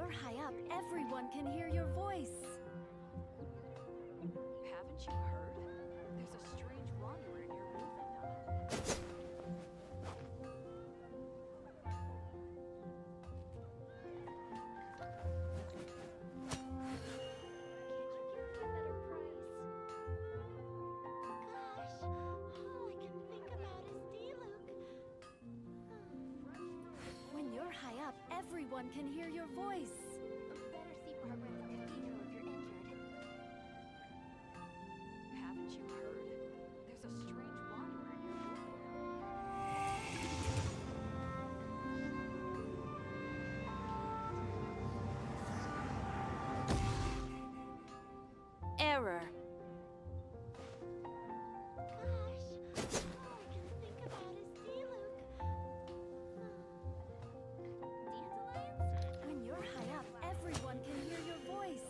you're high up, everyone can hear your voice. Haven't you heard? There's a strange wanderer in your room at night. When you're high up, everyone can hear your voice. Better see Barbara in the cathedral if you're injured. Haven't you heard? There's a strange wanderer in your room. Error. When you're high up, everyone can hear your voice.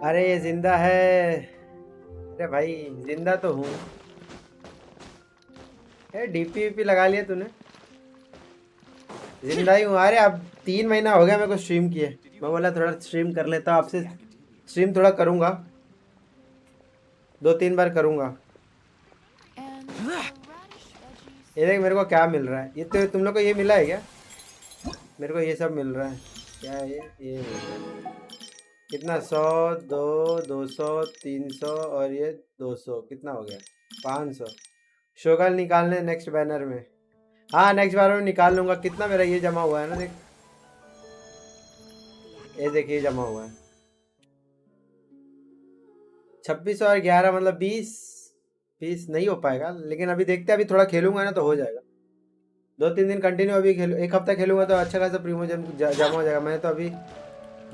अरे ये जिंदा है। अरे भाई जिंदा तो हूँ। DP VP लगा लिया तूने? जिंदा ही हूँ। अरे अब 3 महीना हो गया मेरे को स्ट्रीम किए। मैं बोला थोड़ा स्ट्रीम कर लेता हूँ, आपसे स्ट्रीम थोड़ा करूँगा, 2-3 बार करूँगा। ये देख मेरे को क्या मिल रहा है। ये तो तुम लोग को ये मिला है क्या? मेरे को ये सब मिल रहा है। क्या है ये कितना? 100, 200, 200, 300 और ये 200, कितना हो गया? 500। शोगल निकालने नेक्स्ट बैनर में। हाँ नेक्स्ट बार में निकाल लूँगा। कितना मेरा ये जमा हुआ है ना, देख ये देखिए जमा हुआ है 26 और 11 मतलब 20 नहीं हो पाएगा, लेकिन अभी देखते हैं। अभी थोड़ा खेलूंगा ना तो हो जाएगा। 2-3 दिन कंटिन्यू अभी खेलूँ, 1 हफ्ता खेलूंगा तो अच्छा खासा प्रीमियम जमा हो जाएगा। मैं तो अभी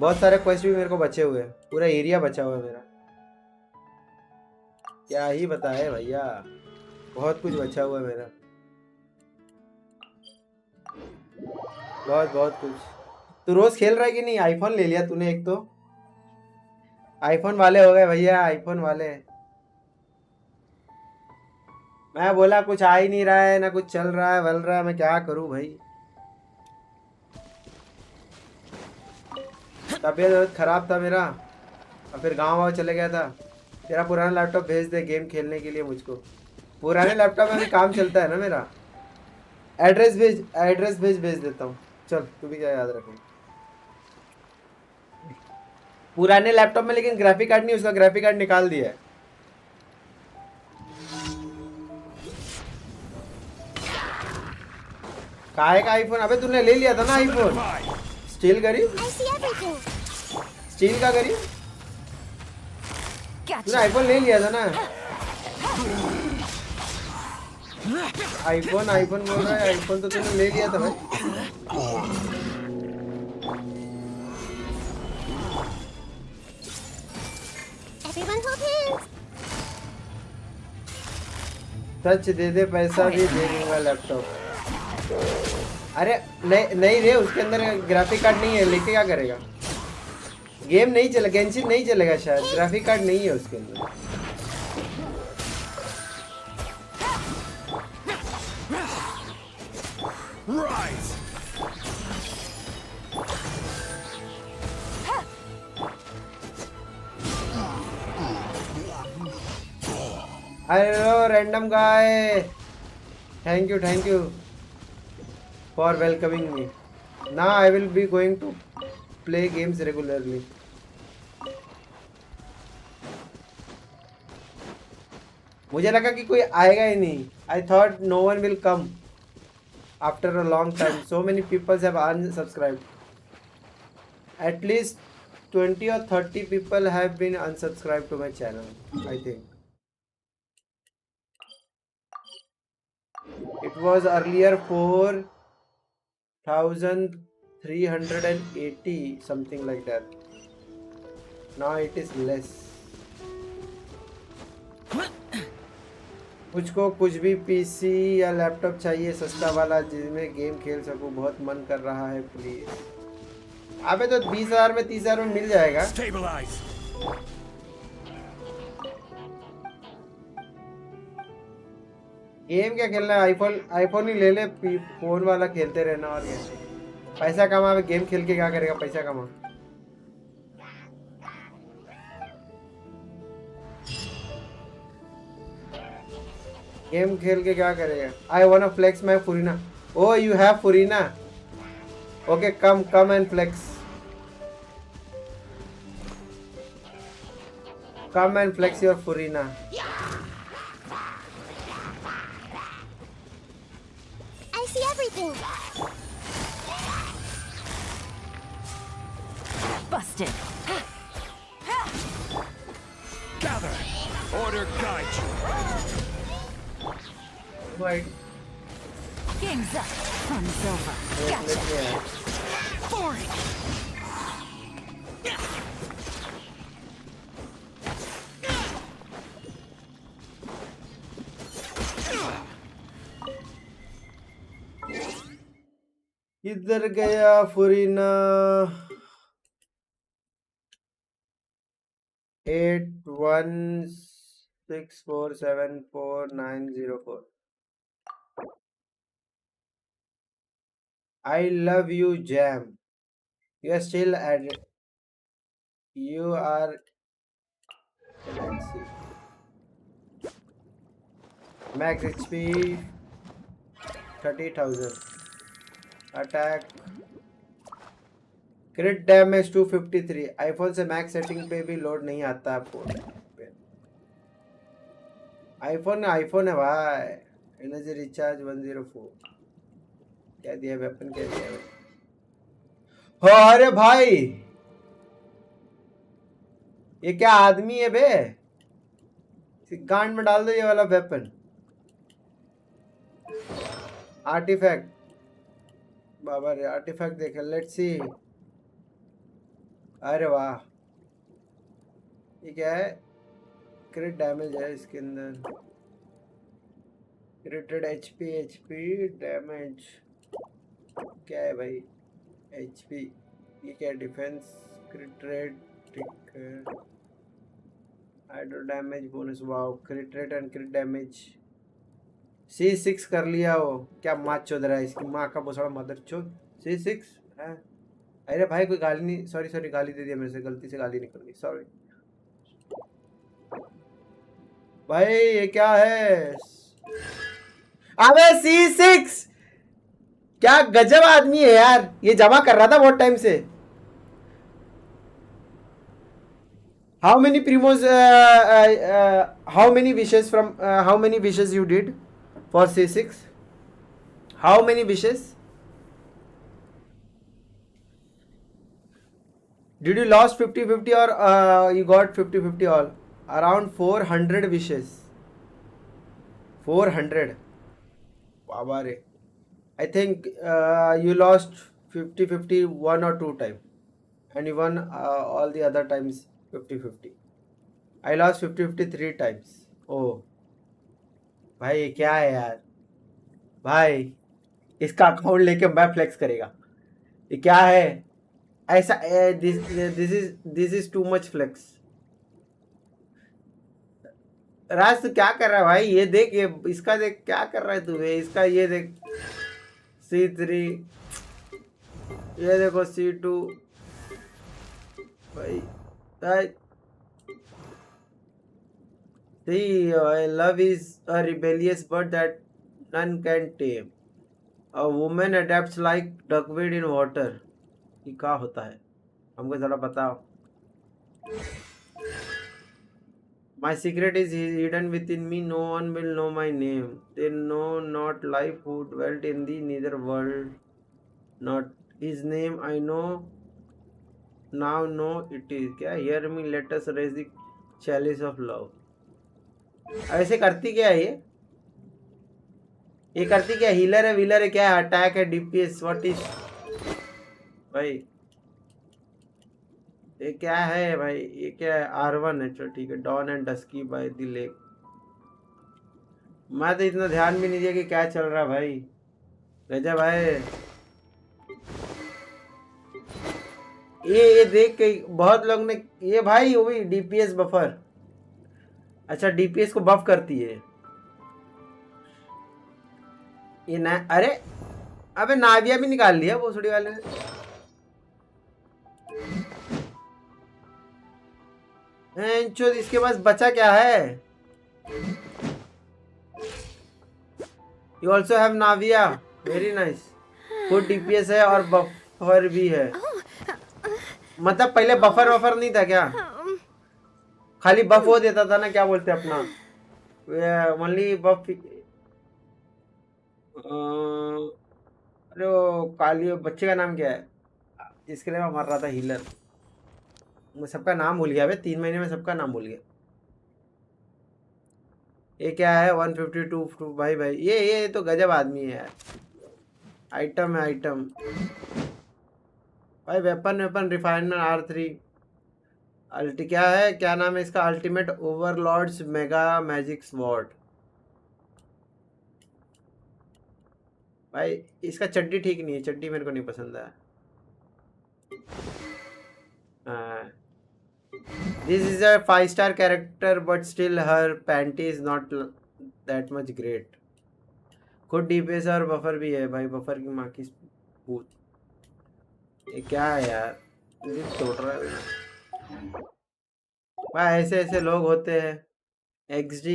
बहुत सारे क्वेस्ट भी मेरे को बचे हुए हैं, पूरा एरिया बचा हुआ है मेरा। क्या ही बताए भैया, बहुत कुछ बचा हुआ है मेरा, बहुत कुछ। तू रोज खेल रहा है कि नहीं? आईफोन ले लिया तूने एक तो, आईफोन वाले हो गए भैया, आईफोन वाले। मैं बोला कुछ आ ही नहीं रहा है ना, कुछ चल रहा है वल रहा है, मैं क्या करूं भाई। तबीयत बहुत खराब था मेरा और फिर गाँव चले गया था। तेरा पुराना लैपटॉप भेज दे गेम खेलने के लिए मुझको। पुराने लैपटॉप में भी काम चलता है ना मेरा। एड्रेस भेज देता हूँ। चल तू भी क्या याद रखें। पुराने लैपटॉप में लेकिन ग्राफिक कार्ड नहीं, उसका ग्राफिक कार्ड निकाल दिया है। काहे का आईफोन? अबे तूने ले लिया था ना आईफोन। स्टील गरीब, स्टील का गरीब। तूने आईफोन ले लिया था ना। आईफोन बोल रहा है, आईफोन तो तूने ले लिया था भाई। सच दे दे, पैसा भी दे दूंगा लैपटॉप। अरे नहीं रे, उसके अंदर ग्राफिक कार्ड नहीं है, लेके क्या करेगा? गेम नहीं चलेगा, गेंशिन नहीं चलेगा शायद, ग्राफिक कार्ड नहीं है उसके अंदर। Hello random guy, thank you for welcoming me. Now I will be going to play games regularly. मुझे लगा कि कोई आएगा ही नहीं। I thought no one will come after a long time. So many people have unsubscribed. At least 20 or 30 people have been unsubscribed to my channel, I think. It was earlier 4,380 something like that. Now it is less. मुझको कुछ भी PC या laptop चाहिए सस्ता वाला जिसमें game खेल सकूं, बहुत मन कर रहा है प्लीज। अबे तो 20,000 में 30,000 में मिल जाएगा। गेम क्या खेलना है? आईफोन आईफोन ही ले ले, फोन वाला खेलते रहना और क्या। पैसा कमा, गेम खेल के क्या करेगा? पैसा कमा। गेम खेल के क्या करेगा? I want flex my Furina. Oh you have Furina, okay come and flex, come and flex your Furina. I see everything. Busted. Gather. Order guide you. Right. Game's up. Fun's over. Gotcha. For it. किधर गया फुरीना? 8164744904। I love you, Jam. You are still at it. You are. Let's see. Max HP 30,000. Attack. क्रिट damage 253। IPhone से max setting पे भी load नहीं आता आपको। IPhone है भाई। Energy recharge 104। क्या दिया वेपन, क्या दिया भाई? हो अरे भाई, ये क्या आदमी है बे? गांड में डाल दो ये वाला वेपन। आर्टिफैक्ट बाबा रे, आर्टिफैक्ट देखे। Let's see. अरे वाह, ये क्या है? क्रिट डैमेज है इसके अंदर। क्रिटेड एचपी डैमेज क्या है भाई? एचपी। ये क्या? डिफेंस क्रिट रेट, ठीक है। Hydro damage bonus, wow. क्रिट rate and क्रिट damage. C6 कर लिया वो। क्या माँ चोद रहा है इसकी माँ का बोसड़ा मदर चोद। C6 है। अरे भाई कोई गाली नहीं, सॉरी गाली दे दिया मेरे से, गलती से गाली निकल गई, सॉरी भाई। ये क्या है? अबे C6 क्या गजब आदमी है यार। ये जमा कर रहा था बहुत टाइम से। How many primos, how many wishes from, how many wishes you did for C6? How many wishes? Did you lost 50-50 or you got 50-50 all? Around 400 wishes. 400. Baba re. I think you lost 50-50 one or two times. And you won all the other times 50-50. I lost 50-50 3 times. Oh. भाई ये क्या है यार? भाई इसका account लेके मैं flex करेगा। ये क्या है ऐसा? This is too much flex. Raj तू क्या कर रहा है भाई? ये देख, ये इसका देख क्या कर रहा है तू? इसका ये देख C3, ये देखो C2 भाई। See, love is a rebellious bird that none can tame. A woman adapts like duckweed in water. ये क्या होता है? हमको जरा बताओ। My secret is hidden within me. No one will know my name. They know not life who dwelt in the nether world. Not his name I know. Now know it is. क्या? Hear me, let us raise the chalice of love. ऐसे करती क्या है ये करती क्या? Healer है, wheeler है, क्या है? अटैक है, DPS, व्हाट इज भाई? ये क्या है भाई? ये क्या है? R1 है, चलो ठीक है। Dawn and dusky by the lake. मैं तो इतना ध्यान भी नहीं दिया कि क्या चल रहा भाई। गजब भाई। ये देख के बहुत लोग ने ये भाई वो भी DPS बफर। अच्छा DPS को बफ करती है। ये ना, अरे अबे नाविया भी निकाल लिया भोसड़ी वाले ने। इसके पास बचा क्या है? You also have Navia, very nice. Good DPS है और बफर भी है। मतलब पहले बफर वफर नहीं था क्या? खाली बफ हो देता था ना, क्या बोलते हैं अपना, ओनली बफ। अरे वो काली बच्चे का नाम क्या है जिसके लिए मैं मर रहा था, हीलर? मैं सबका नाम भूल गया भाई, 3 महीने में सबका नाम भूल गया। ये क्या है 152 भाई भाई, ये तो गजब आदमी है यार। आइटम है आइटम भाई, वेपन वेपन रिफाइनमेंट R3 अल्टी, क्या है, क्या नाम है इसका? Ultimate overlords mega magic sword. भाई इसका चड्डी ठीक नहीं है, चड्डी मेरे को नहीं पसंद है। हाँ, this is a 5-star character but still her panty is not that much great. खुद DPS और बफर भी है भाई, बफर की माँ की पूछ। ये क्या है यार, दिल तोड़ रहा है भाई। ऐसे ऐसे लोग होते हैं। XD,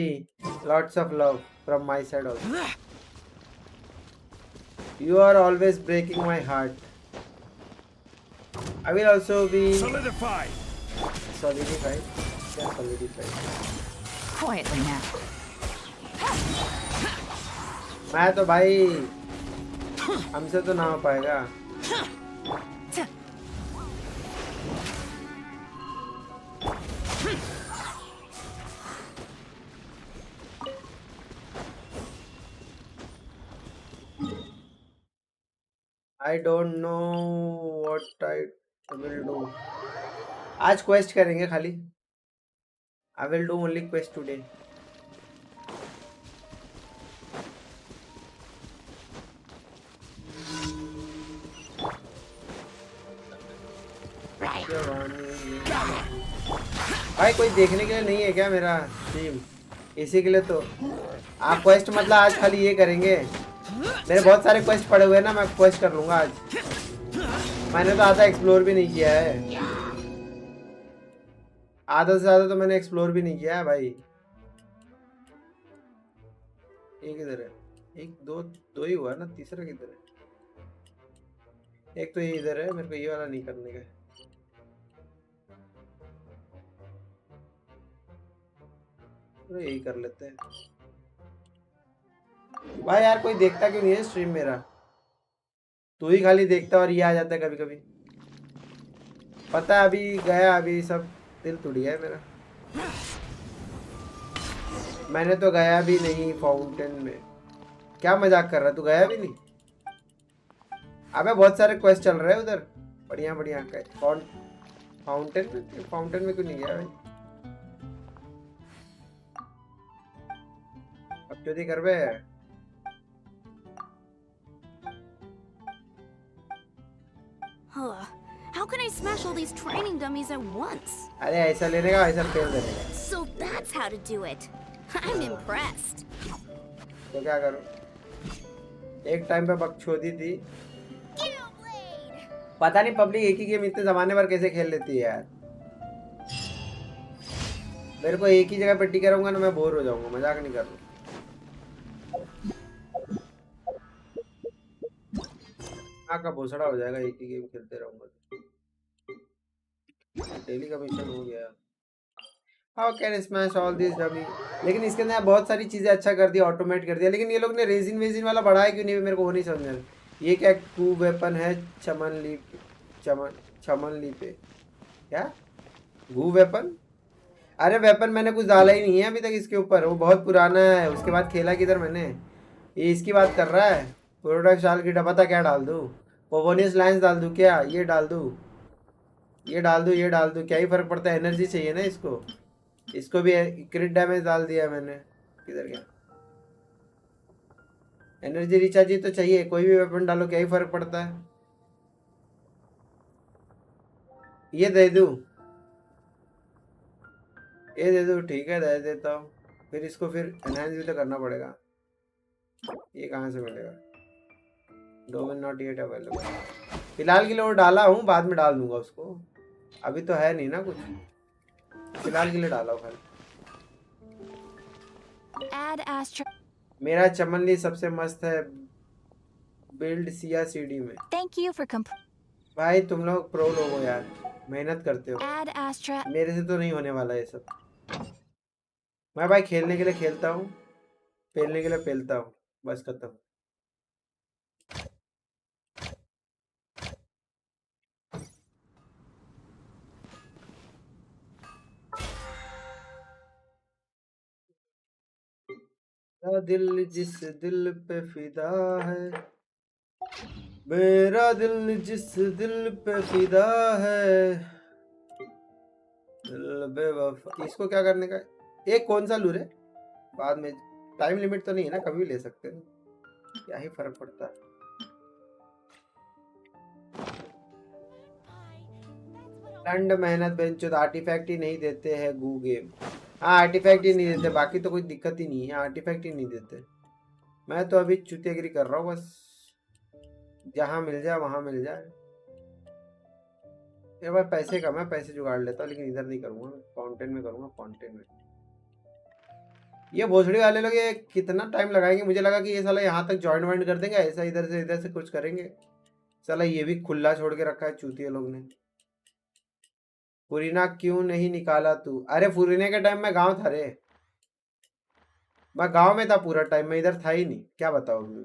lots of love from my side also. You are always breaking my heart. I will also be Solidify. solidified. क्या solidified? Quietly now. मैं तो भाई, हमसे तो ना हो पाएगा। I don't know what I will do. आज क्वेस्ट करेंगे खाली। I will do only quest today. भाई कोई देखने के लिए नहीं है क्या मेरा स्ट्रीम? इसी के लिए तो आप क्वेस्ट मतलब आज खाली ये करेंगे। मेरे बहुत सारे क्वेस्ट पड़े हुए हैं ना, मैं क्वेस्ट कर लूंगा आज। मैंने तो आधा एक्सप्लोर भी नहीं किया है, आधा से ज्यादा तो मैंने एक्सप्लोर भी नहीं किया है भाई। एक इधर है, एक दो ही हुआ ना, तीसरा किधर है? एक तो ये इधर है, मेरे को ये वाला नहीं करने का है। तो यही कर लेते हैं भाई। यार कोई देखता क्यों नहीं है स्ट्रीम मेरा? तू ही खाली देखता और ये आ जाता है कभी कभी। पता है अभी गया, अभी सब दिल टूट गया है मेरा। मैंने तो गया भी नहीं फाउंटेन में। क्या मजाक कर रहा, तू गया भी नहीं? अबे बहुत सारे क्वेस्ट चल रहे हैं उधर, बढ़िया बढ़िया। फाउंटेन में क्यों नहीं गया भाई? अब चोरी कर बे। How can I smash all these training dummies at once? अरे ऐसा लेने का, ऐसा फेल देने का। So that's how to do it. I'm impressed. तो क्या करूं? एक टाइम पे बकचोदी थी। पता नहीं पब्लिक एक ही गेम इतने जमाने भर कैसे खेल लेती है यार। मेरे को एक ही जगह पे टिके रहूंगा ना, मैं बोर हो जाऊंगा, मजाक नहीं कर रहा। का भोसड़ा हो जाएगा एक ही गेम खेलते रहूंगा। डेली का मिशन हो गया। How can smash all this dummy. लेकिन इसके अंदर बहुत सारी चीजें अच्छा कर दिया, ऑटोमेट कर दिया। लेकिन ये लोग ने रेजिन वेजिन वाला बढ़ाया क्यों नहीं, मेरे को वो नहीं समझ में। ये क्या कू वेपन है? चमन ली पे क्या गू वेपन? अरे वेपन मैंने कुछ डाला ही नहीं है अभी तक इसके ऊपर, वो बहुत पुराना है। उसके बाद खेला किधर मैंने? ये इसकी बात कर रहा है। प्रोडक्ट साल की डबाता क्या डाल दूँ? पोवोनियस लाइन्स डाल दूँ क्या? ये डाल दूँ, ये डाल दूँ, ये डाल दूँ, क्या ही फर्क पड़ता है? एनर्जी चाहिए ना इसको। इसको भी क्रिट डैमेज डाल दिया मैंने। किधर गया? एनर्जी रिचार्ज ही तो चाहिए, कोई भी वेपन डालो, क्या ही फर्क पड़ता है? ये दे दूँ, ये दे दूँ, ठीक है दे देता हूँ। फिर इसको फिर एनहांस भी तो करना पड़ेगा। ये कहाँ से मिलेगा? Domain not yet available. फिलहाल के लिए वो डाला हूँ, बाद में डाल दूंगा उसको, अभी तो है नहीं ना कुछ, फिलहाल के लिए डाला हूँ खाली। Add astra. मेरा चमनली सबसे मस्त है बिल्ड सिया सीडी में। Thank you for भाई तुम लोग प्रो लोग हो यार, मेहनत करते हो, add astra. मेरे से तो नहीं होने वाला ये सब। मैं भाई खेलने के लिए खेलता हूँ, पेलने के लिए पेलता हूँ, बस खत्म। मेरा दिल जिस दिल पे फिदा है, मेरा दिल जिस दिल पे फिदा है, दिल बेवफा। इसको क्या करने का? एक कौन सा लूं रे? बाद में टाइम लिमिट तो नहीं है ना, कभी भी ले सकते हैं, क्या ही फर्क पड़ता है। ठंड मेहनत बेंचो आर्टिफैक्ट ही नहीं देते हैं गू गेम। हाँ आर्टिफैक्ट ही नहीं देते, बाकी तो कोई दिक्कत ही नहीं है, आर्टिफैक्ट ही नहीं देते। मैं तो अभी चुतियागिरी कर रहा हूँ बस, जहाँ मिल जाए वहाँ मिल जाए। मेरे पास पैसे कम है, पैसे जुगाड़ लेता हूँ, लेकिन इधर नहीं करूँगा, फाउंटेन में करूँगा, फाउंटेन में। ये भोसड़ी वाले लोग ये कितना टाइम लगाएंगे? मुझे लगा कि ये साला यहाँ तक जॉइन वाइन कर देंगे, ऐसा इधर से कुछ करेंगे। साला ये भी खुला छोड़ के रखा है चूतिया लोग ने। फुरीना क्यों नहीं निकाला तू? अरे फुरीने के टाइम में गांव था रे, मैं गांव में था पूरा टाइम, मैं इधर था ही नहीं, क्या बताऊँ मैं।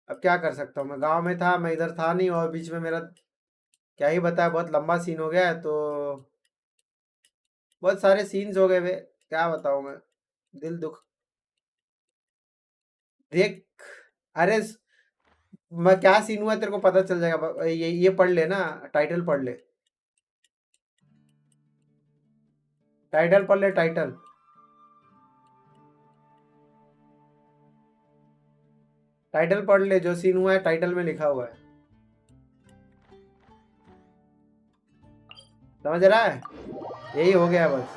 अब क्या कर सकता हूँ, मैं गांव में था, मैं इधर था नहीं, और बीच में मेरा क्या ही बताया, बहुत लंबा सीन हो गया है, तो बहुत सारे सीन्स हो गए वे, क्या बताऊँ मैं, दिल दुख। देख, अरे मैं क्या सीन हुआ तेरे को पता चल जाएगा, ये पढ़ ले ना, टाइटल पढ़ ले, टाइटल पढ़ ले, टाइटल। टाइटल पढ़ ले, जो सीन हुआ है टाइटल में लिखा हुआ है, समझ रहा है? यही हो गया बस,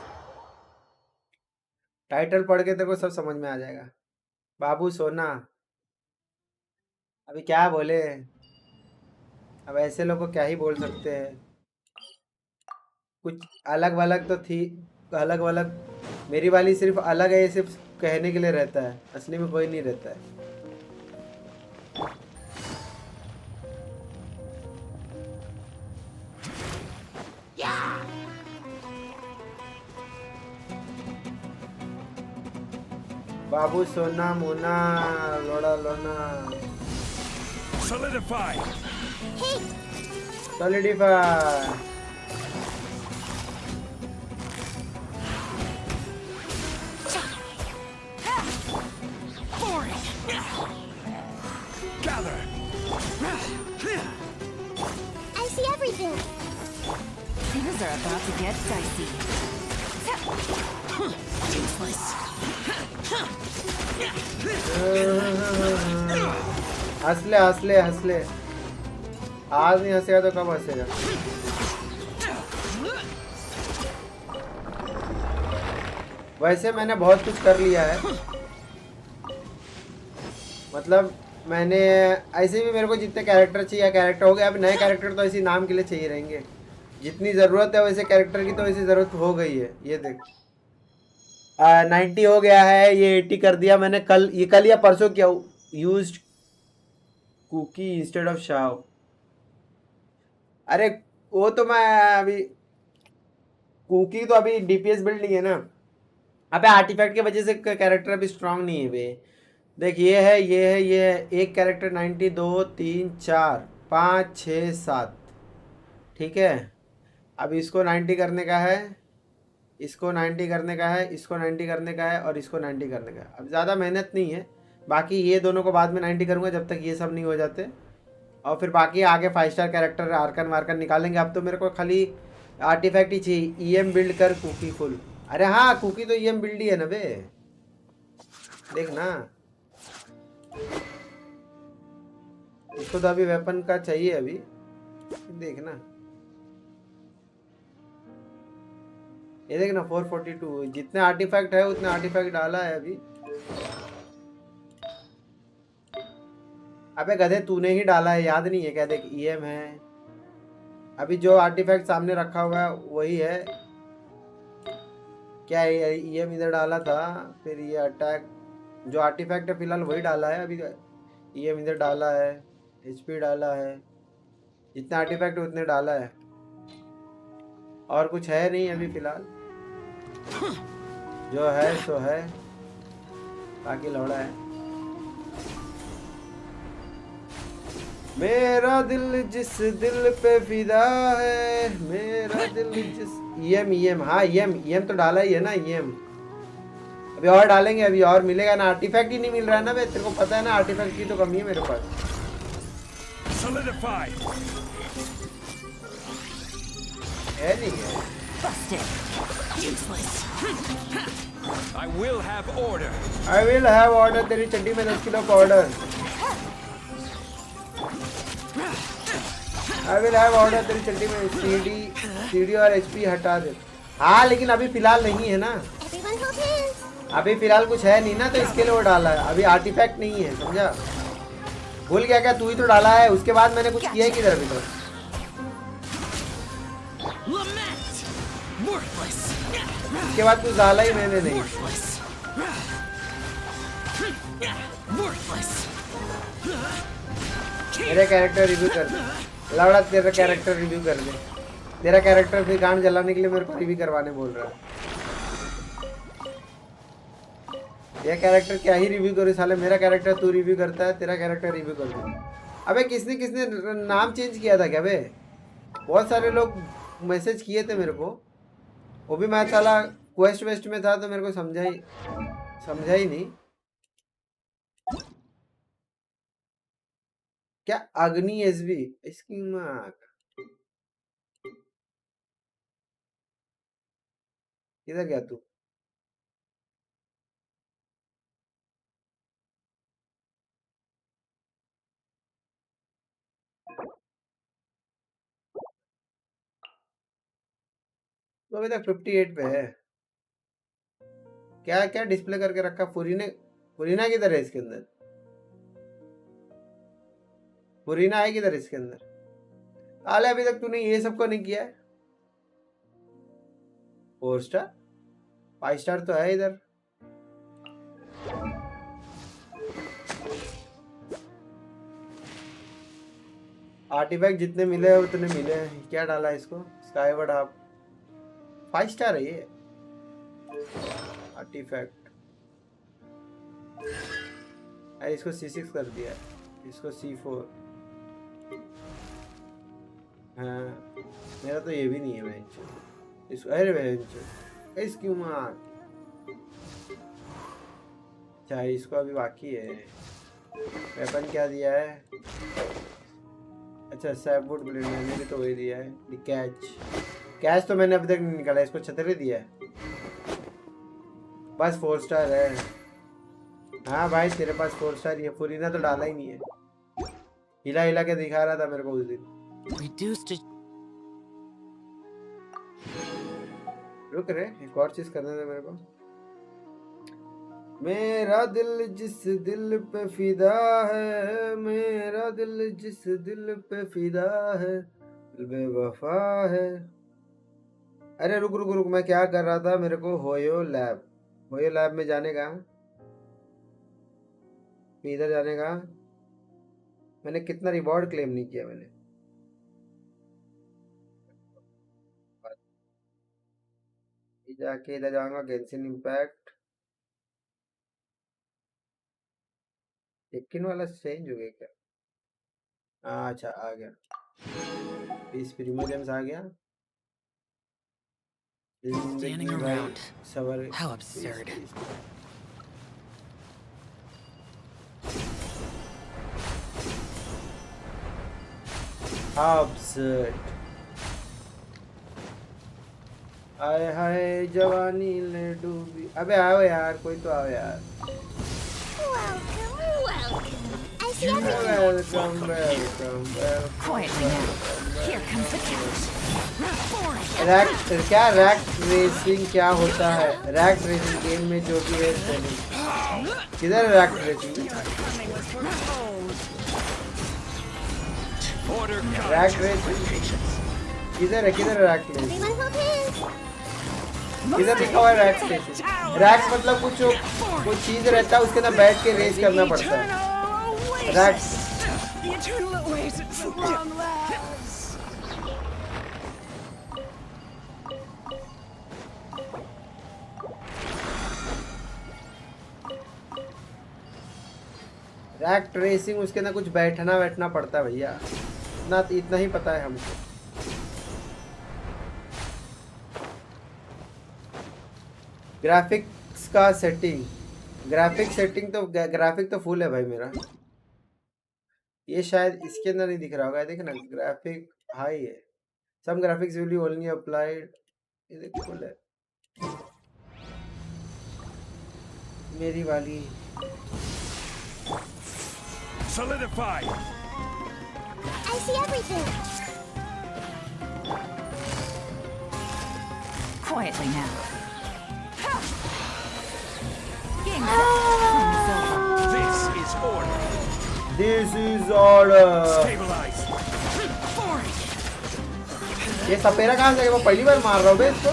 टाइटल पढ़ के तेरे को सब समझ में आ जाएगा। बाबू सोना, अभी क्या बोले, अब ऐसे लोग को क्या ही बोल सकते हैं। कुछ अलग वलग तो थी, अलग वलग, मेरी वाली सिर्फ अलग है, ये सिर्फ कहने के लिए रहता है, असली में कोई नहीं रहता है। बाबू सोना मोना लोड़ा लोना Solidify. Solidify. Gather. I see everything. Things are about to get dicey. Useless. हंसले हंसले हंसले, आज नहीं हंसेगा तो कब हंसेगा? वैसे मैंने बहुत कुछ कर लिया है, मतलब मैंने ऐसे भी, मेरे को जितने कैरेक्टर चाहिए कैरेक्टर हो गए, अब नए कैरेक्टर तो इसी नाम के लिए चाहिए रहेंगे, जितनी ज़रूरत है वैसे कैरेक्टर की तो ऐसी ज़रूरत हो गई है। ये देख 90 हो गया है, ये 80 कर दिया मैंने, कल या परसों किया, used cookie instead of shave. अरे वो तो मैं अभी, कुकी तो अभी डीपीएस बिल्ड नहीं है ना, अबे आर्टिफैक्ट की वजह से कैरेक्टर अभी स्ट्रांग नहीं है बे। देख ये है, ये है, ये है, एक कैरेक्टर 90, 2 3 4 5 6 7, ठीक है। अब इसको 90 करने का है, इसको 90 करने का है, इसको 90 करने का है, और इसको 90 करने का है। अब ज़्यादा मेहनत नहीं है, बाकी ये दोनों को बाद में 90 करूँगा जब तक ये सब नहीं हो जाते, और फिर बाकी आगे 5 स्टार कैरेक्टर आर्कन वार्कन निकालेंगे। अब तो मेरे को खाली आर्टिफैक्ट ही चाहिए। ईएम बिल्ड कर कुकी फुल, अरे हाँ कुकी तो ईएम बिल्ड ही है ना बे, देख ना, इसको तो अभी वेपन का चाहिए अभी, देखना ये देखना 442, जितने आर्टिफैक्ट है उतने आर्टिफैक्ट डाला है अभी। अबे गधे तूने ही डाला है, याद नहीं है क्या? देख EM है, अभी जो आर्टिफैक्ट सामने रखा हुआ है वही है क्या? EM इधर डाला था, फिर ये अटैक जो आर्टिफैक्ट है फिलहाल वही डाला है अभी। EM इधर डाला है, HP डाला है, जितना आर्टिफैक्ट है उतने डाला है, और कुछ है नहीं अभी फिलहाल। जो है सो है, बाकी लौड़ा है। मेरा दिल जिस दिल पे फिदा है, मेरा दिल जिस EM हाँ EM तो डाला ही है ना EM। अभी और डालेंगे, अभी और मिलेगा ना, आर्टिफैक्ट ही नहीं मिल रहा है ना बे, तेरे को पता है ना आर्टिफैक्ट की तो कमी है मेरे पास। Solidified. है नहीं है। I will have order. I will have order, तेरी चड्डी में 10 kilo powder. I will have order, तेरी चड्डी में CD और HP हटा दे। हाँ लेकिन अभी फिलहाल नहीं है ना, अभी फिलहाल कुछ है नहीं ना, तो इसके लिए वो डाला है, अभी आर्टिफैक्ट नहीं है, समझा? भूल गया क्या? तू ही तो डाला है, उसके बाद मैंने कुछ किया है किधर अभी तक? उसके बाद कुछ डाला ही मैंने नहीं। मेरे कैरेक्टर रिव्यू कर दे लौड़ा, तेरा कैरेक्टर रिव्यू कर दे। तेरा कैरेक्टर फिर गांड जलाने के लिए मेरे को रिव्यू करवाने बोल रहा है। ये कैरेक्टर क्या ही रिव्यू करूँ साले, मेरा कैरेक्टर तू रिव्यू करता है, तेरा कैरेक्टर रिव्यू कर दे। अबे किसने नाम चेंज किया था क्या बे? बहुत सारे लोग मैसेज किए थे मेरे को, वो भी मैं साला क्वेस्ट वेस्ट में था तो मेरे को समझा ही नहीं। क्या अग्नि SB इसकी माँ किधर गया तू? तो अभी तक 58 पे है। क्या क्या डिस्प्ले करके रखा? फुरीना किधर है इसके अंदर? फुरीना है किधर इसके अंदर? आले अभी तक तूने ये सबको नहीं किया है। 4 स्टार 5 स्टार तो है इधर। आर्टिफैक्ट जितने मिले हैं उतने मिले हैं। क्या डाला है इसको? स्काईवर्ड आप 5 स्टार है ये आर्टिफैक्ट। इसको C6 कर दिया, इसको C4। हाँ मेरा तो ये भी नहीं है बेंच इसको। अरे बेंच इसकी माँ। अच्छा इसको अभी बाकी है। वेपन क्या दिया है? अच्छा सैपवुड ब्लेड मैंने भी तो वही दिया है। कैच तो मैंने अभी तक नहीं निकाला, इसको छतरी दिया है बस। 4 स्टार है। हाँ भाई तेरे पास 4 स्टार ही है। फुरीना तो डाला ही नहीं है, हिला के दिखा रहा था मेरे को उस दिन। रुक रे एक और चीज करने दे मेरे को। मेरा दिल जिस दिल पे फिदा है, मेरा दिल जिस दिल पे फिदा है, दिल बेवफा है। अरे रुक मैं क्या कर रहा था? मेरे को होयो लैब में जाने का, इधर जाने का। मैंने कितना रिवॉर्ड क्लेम नहीं किया मैंने। जाके इधर जाऊंगा गेंशिन इम्पैक्ट। 21 वाला चेंज हो गया क्या? अच्छा आ गया, इस प्रीमियम गेम्स आ गया। Standing around. How absurd. Absurd. आए हाय जवानी ले डूबी। अबे आओ यार, कोई तो आओ यार। Welcome. Quietly now. Here comes the couch. क्या रैक रेसिंग क्या होता है? रैक रेसिंग गेम में जो भी है किधर rack racing? Order rack conscious. Race किधर है rack race? Everyone hold hands. किधर लिखा हुआ है रैक स्टेशन? रैक मतलब कुछ चीज रहता है उसके अंदर बैठ के रेस करना पड़ता है। Rack The eternal oasis of long lives. Rack tracing उसके अंदर कुछ बैठना पड़ता है भैया, इतना ही पता है हमको। ग्राफिक्स का सेटिंग, ग्राफिक तो फुल है भाई मेरा। ये शायद इसके अंदर नहीं दिख रहा होगा, देख ना ग्राफिक हाई है। Some graphics will be only applied, ये देख फुल है मेरी वाली। Solidify. I see everything. Quietly now. Game set. This is order. This is order. Stabilize. ये सपेरा कहाँ से आ गया? मैं पहली बार मार रहा हूँ बे इसको।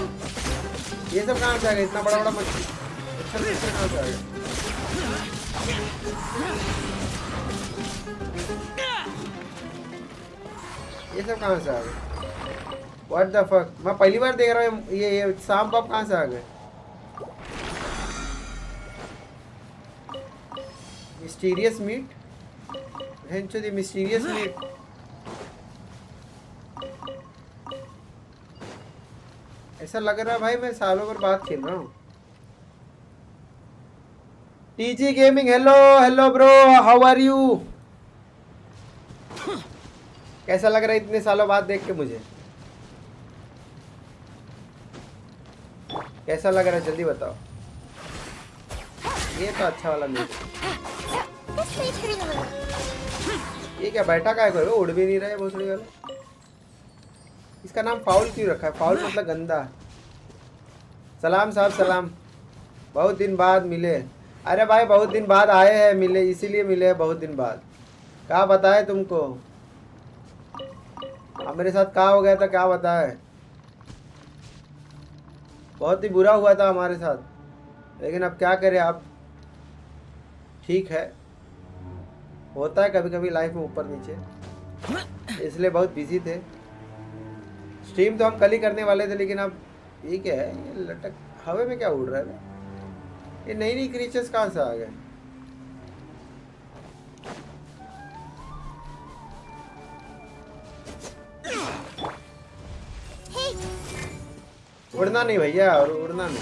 ये सब कहाँ से आ गया? इतना बड़ा मछली कहाँ से आ गया? ये सब कहाँ से आ गए? What the fuck? मैं पहली बार देख रहा हूँ ये सांप पाप कहाँ से आ गए? मिस्टीरियस मीट, दी मिस्टीरियस मीट। ऐसा लग रहा है भाई मैं सालों पर बात खेल रहा हूँ। TG gaming, hello bro, how are you? कैसा लग रहा है इतने सालों बाद देख के मुझे? कैसा लग रहा है जल्दी बताओ। ये तो अच्छा वाला music. This play's hurting a little. ये क्या बैठा का है कोई? उड़ भी नहीं रहा है भोसड़ी वाला। इसका नाम फाउल क्यों रखा है? फाउल मतलब गंदा। सलाम साहब सलाम, बहुत दिन बाद मिले। अरे भाई बहुत दिन बाद आए हैं, मिले इसीलिए मिले हैं बहुत दिन बाद। क्या बताए तुमको? अब मेरे साथ क्या हो गया था क्या बताए? बहुत ही बुरा हुआ था हमारे साथ, लेकिन अब क्या करें। आप ठीक है, होता है कभी कभी लाइफ में ऊपर नीचे, इसलिए बहुत बिजी थे। स्ट्रीम तो हम कल ही करने वाले थे, लेकिन अब ये क्या है? ये लटक हवा में क्या उड़ रहा है? ये नई क्रीचर्स कहाँ से आ गए? उड़ना नहीं भैया, और उड़ना नहीं।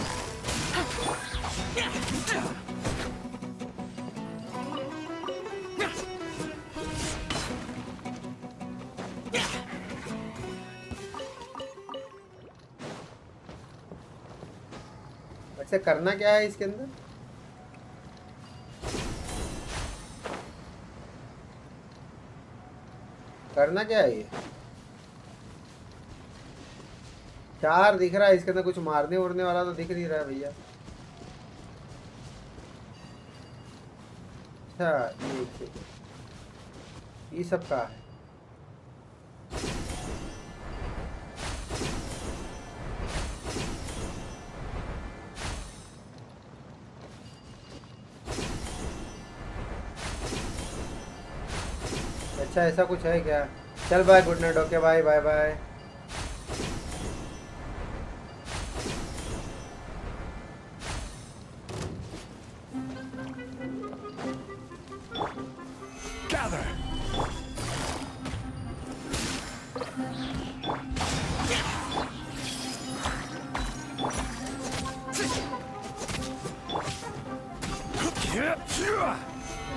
वैसे करना क्या है इसके अंदर? करना क्या है? ये 4 दिख रहा है इसके अंदर, कुछ मारने उड़ने वाला तो दिख नहीं रहा है भैया। अच्छा ये सब का है। अच्छा ऐसा कुछ है क्या? चल bye, good night, okay bye bye bye. Gather.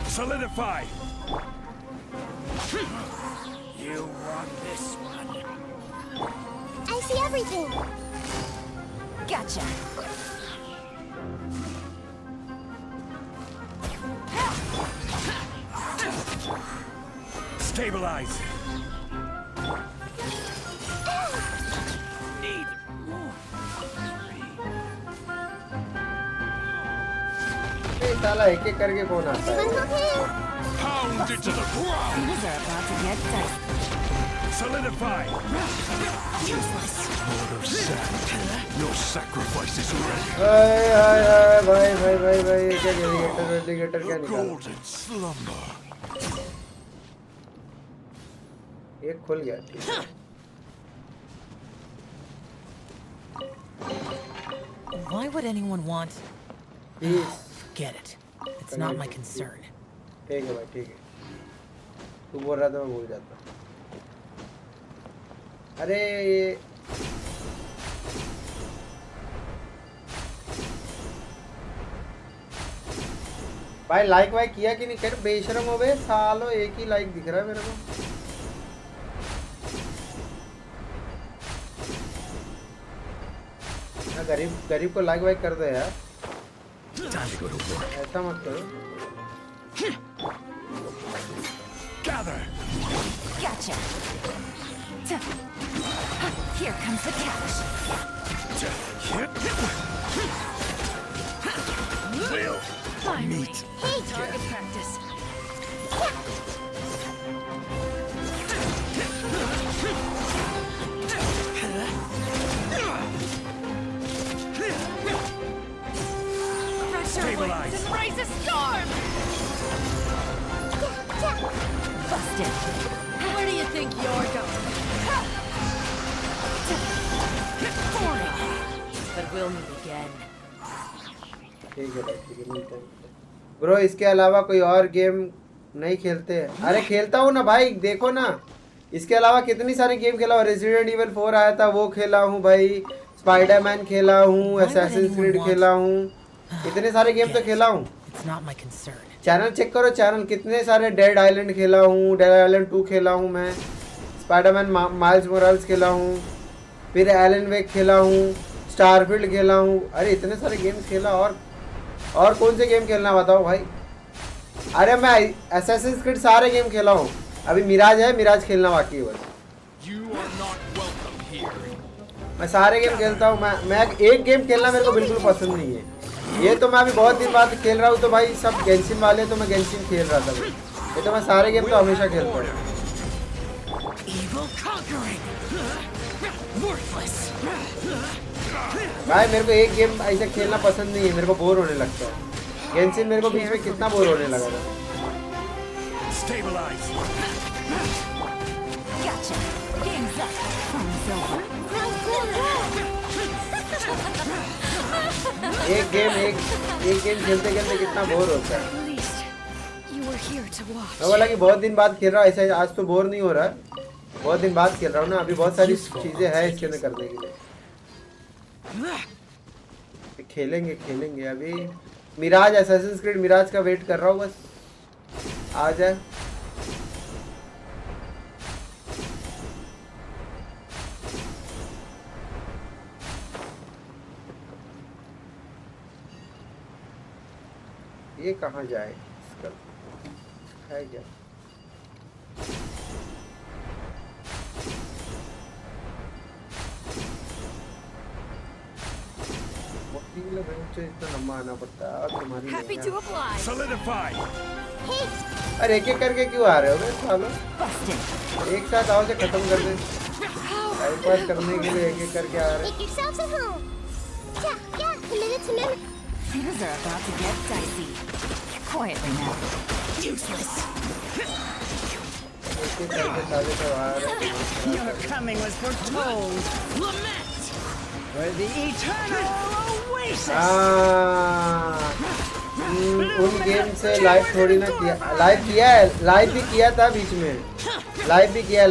Solidify. You want this one? I see everything. Gotcha. Stabilize. Need more. साला एक एक करके कौन आता है? Everyone hold hands. Pound into the ground. Things are about to get dicey. Solidify. Lord of Sand, your sacrifice is ready. भाई ये क्या एलिगेटर क्या निकाला? Golden slumber. एक खुल गया. Why would anyone want? Peace. Get it. It's not my concern. ठीक है भाई ठीक है. तू बोल रहा था मैं भूल जाता. अरे ये भाई लाइक वाइक किया कि नहीं? कर बेशरम हो गए सालो, एक ही लाइक दिख रहा है मेरे को. ना गरीब को लाइक वाइक कर दो यार. ऐसा मत करो. Gather. Gotcha. Here comes the cash. Will Finally. meet. Target practice. Stabilize. And raise a storm. Busted. Where do you think you're going? But we'll meet again. ठीक है भाई ठीक है, मिलते हैं. ब्रो इसके अलावा कोई और गेम नहीं खेलते? अरे खेलता हूँ ना भाई, देखो ना. इसके अलावा कितनी सारी गेम खेला हूँ. रेजिडेंट इविल 4 आया था वो खेला हूँ भाई. स्पाइडरमैन खेला हूँ, असैसिन्स क्रीड खेला हूँ. इतने सारे गेम तो खेला हूँ. It's not my concern. Channel check करो चैनल. कितने सारे डेड आइलैंड खेला हूँ, डेड आइलैंड 2 खेला हूँ मैं. स्पाइडरमैन माइल्स मोराल्स खेला हूँ. फिर एलन वेक खेला हूँ. स्टारफील्ड खेला हूँ. अरे इतने सारे गेम्स खेला. और कौन से गेम खेलना बताओ भाई. अरे मैं असैसिन्स क्रीड सारे गेम खेला हूँ. अभी मिराज है, मिराज खेलना बाकी है बस. You are not welcome here. मैं सारे गेम खेलता हूँ. मैं एक गेम खेलना मेरे को बिल्कुल पसंद नहीं है. ये तो मैं अभी बहुत दिन बाद खेल रहा हूँ. तो भाई सब गेंशिन वाले, तो मैं गेंशिन खेल रहा था भाई. ये तो मैं सारे गेम तो हमेशा खेलता हूँ. Evil conquering. Worthless. भाई मेरे को एक गेम ऐसा खेलना पसंद नहीं है. मेरे को बोर होने लगता है. गेंशिन मेरे को बीच में कितना बोर होने लगा था. Stabilize. Gotcha. Game's up. Fun's over. एक गेम खेलते खेलते कितना बोर होता है. At least you were here to watch. मैं बोला कि बहुत दिन बाद खेल रहा हूँ. ऐसा आज तो बोर नहीं हो रहा है. बहुत दिन बाद खेल रहा हूँ ना. अभी बहुत सारी चीजें हैं इसके अंदर करने के लिए. खेलेंगे अभी. मिराज, असैसिन्स क्रीड मिराज का वेट कर रहा हूँ बस. आ जाए. ये कहाँ जाए इसका है क्या? इतना लंबा आना पड़ता है. और तुम्हारी Happy to oblige. Solidify. अरे एक एक करके क्यों आ रहे हो बे सालो? Busted. एक साथ आओ से खत्म कर दे. टाइम पास करने के लिए एक एक करके आ रहे. Make yourselves at home. Yeah, a minute to minute. Things are about to get dicey. Quietly now. Useless. एक एक करके सारे सब आ रहे. Your coming was foretold. Lament for the eternal oasis. उन गेम से लाइव थोड़ी ना किया. लाइव किया है, लाइव भी किया था बीच में. लाइव भी किया है.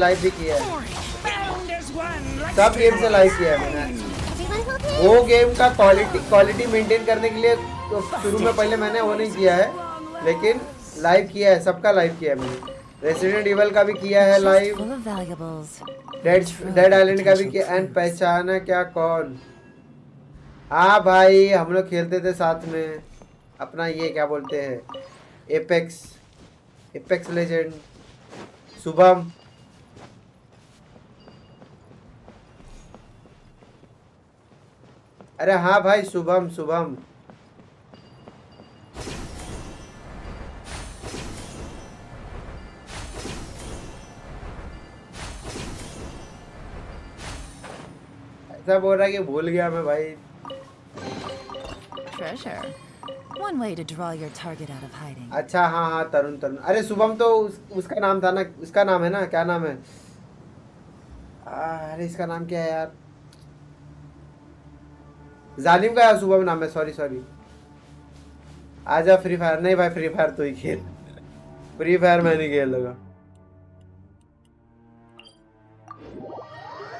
Bound as one like सब गेम से लाइव किया है मैंने. Everyone hold hands. वो गेम का क्वालिटी मेंटेन करने के लिए तो शुरू में पहले मैंने वो नहीं किया है. लेकिन लाइव किया है, सबका लाइव किया है मैंने. रेसिडेंट इवल का भी किया है live. Full of valuables. Dead island का भी किया. एंड पहचाना क्या कौन? हाँ भाई हम लोग खेलते थे साथ में. अपना ये क्या बोलते हैं, एपेक्स लेजेंड. शुभम. अरे हाँ भाई शुभम. ऐसा बोल रहा है कि भूल गया मैं भाई। Treasure. One way to draw your target out of hiding. अच्छा हाँ हाँ तरुण तरुण, अरे शुभम तो उसका नाम था ना, उसका नाम है ना, क्या नाम है? अरे इसका नाम क्या है यार? जालिम का यार शुभम नाम है, सॉरी सॉरी। आजा फ्री फायर। नहीं भाई फ्री फायर तो ही खेल, फ्री फायर मैं नहीं खेल लगा।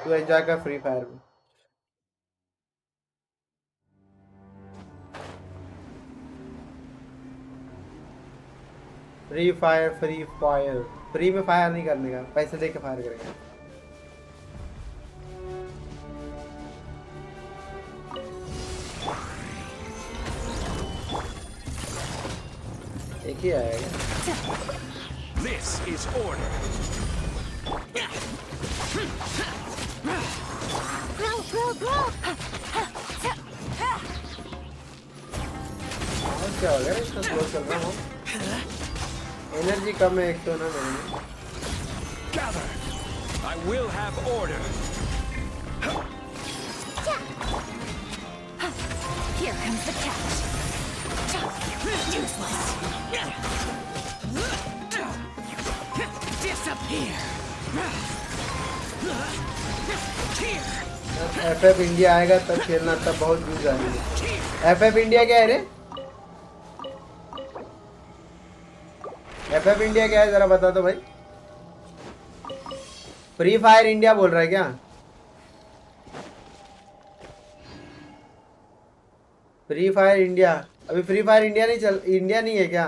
तू एंजॉय कर फ्री फायर में। फ्री फायर फ्री में फायर नहीं करने का, पैसे दे के फायर करेगा। एक ही आएगा। This is order. और क्या हो गया, इतना स्लो चल रहा हूँ। एनर्जी कम है एक तो ना मेरे में। Gather. I will have order. Here comes the catch. Useless. Disappear. FF India आएगा तब खेलना, तब बहुत यूज आएंगे। FF इंडिया क्या है रे? FF इंडिया क्या है जरा बता दो भाई। फ्री फायर इंडिया बोल रहा है क्या? फ्री फायर इंडिया, अभी फ्री फायर इंडिया नहीं चल, इंडिया नहीं है क्या?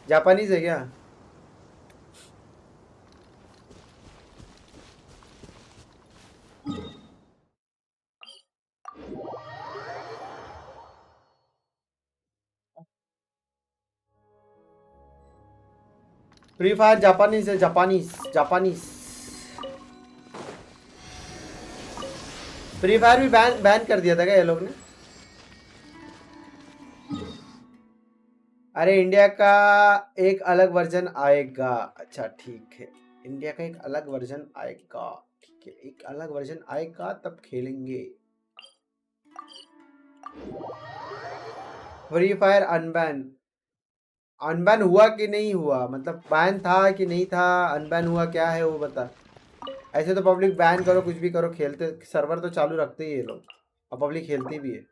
जापानीज है क्या? फ्री फायर जापानीज है, जापानीज। फ्री फायर भी बैन कर दिया था क्या ये लोग ने? अरे इंडिया का एक अलग वर्जन आएगा। अच्छा ठीक है, इंडिया का एक अलग वर्जन आएगा। ठीक है, एक अलग वर्जन आएगा तब खेलेंगे। फ्री फायर अनबैन हुआ कि नहीं हुआ, मतलब बैन था कि नहीं था, अनबैन हुआ क्या है वो बता। ऐसे तो पब्लिक बैन करो कुछ भी करो, खेलते सर्वर तो चालू रखते ही ये लोग, और पब्लिक खेलती भी है।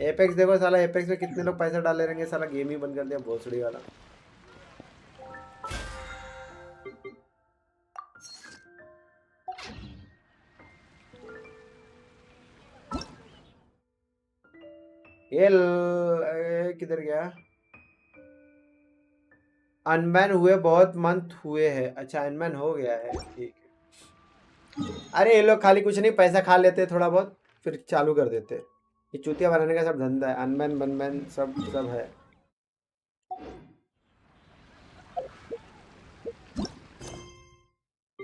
एपेक्स देखो साला, एपेक्स में कितने लोग पैसा डाले रहेंगे, साला गेम ही बंद कर दिया भोसड़ी वाला। ये किधर गया? अनबैन हुए बहुत मंथ हुए हैं। अच्छा अनबैन हो गया है, ठीक है। अरे ये लोग खाली कुछ नहीं, पैसा खा लेते थोड़ा बहुत फिर चालू कर देते। ये चूतिया बनाने का सब धंधा है, अनबैन बनबैन सब है।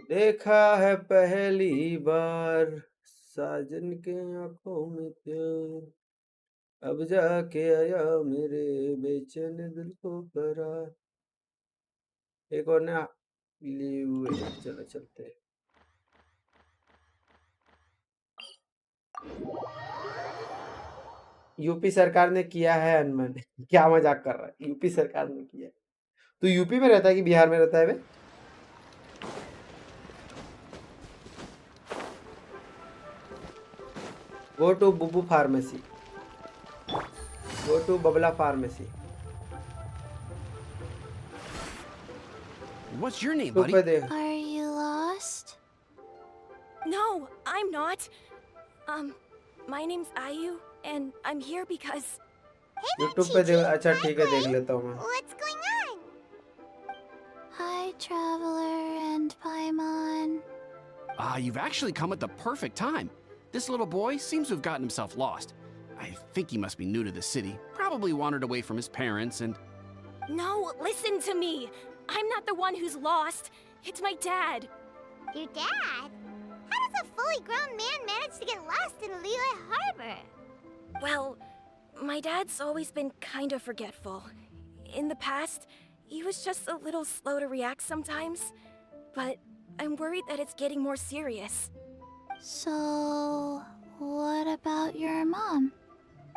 देखा है पहली बार साजन के आंखों में प्यार, अब जाके आया मेरे बेचैन दिल को करार। एक और ना चलो चलते हैं। यूपी सरकार ने किया है अनबन। क्या मजाक कर रहा है, यूपी सरकार ने किया है। तो यूपी में रहता है कि बिहार में रहता है बे? Go to Bubu pharmacy, go to Babla pharmacy. What's your name, तू buddy? पे दे। Are you lost? No, I'm not. My name's Ayu, and I'm here because... YouTube पे दे। अच्छा ठीक है, देख लेता हूँ मैं। What's going on? Hi, Traveler and Paimon. Ah, you've actually come at the perfect time. This little boy seems to have gotten himself lost. I think he must be new to the city. Probably wandered away from his parents and... No, listen to me. I'm not the one who's lost. It's my dad. Your dad? How does a fully grown man manage to get lost in Liyue Harbor? Well, my dad's always been kind of forgetful. In the past, he was just a little slow to react sometimes. But I'm worried that it's getting more serious. So, what about your mom?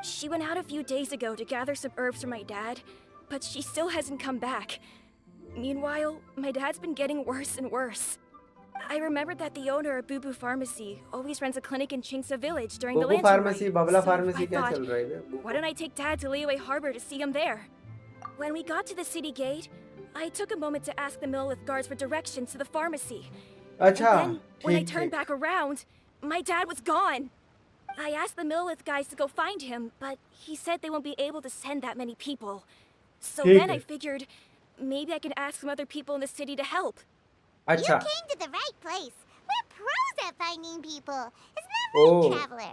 She went out a few days ago to gather some herbs for my dad, but she still hasn't come back. Meanwhile, my dad's been getting worse and worse. I remembered that the owner of Boo Boo Pharmacy always runs a clinic in Chingsa village during the बुबू lantern pharmacy rite. Babla So pharmacy I क्या thought, चल रहा है बे? why don't I take Dad to Liyue Harbor to see him there? When we got to the city gate, I took a moment to ask the Millith guards for directions to the pharmacy. अच्छा And then, when I ठीक turned ठीक back around, my dad was gone. I asked the Millith guys to go find him, but he said they won't be able to send that many people. So ठीक then I है figured maybe I can ask some other people in the city to help. You अच्छा came to the right place. We're pros at finding people. Isn't that right, O traveler?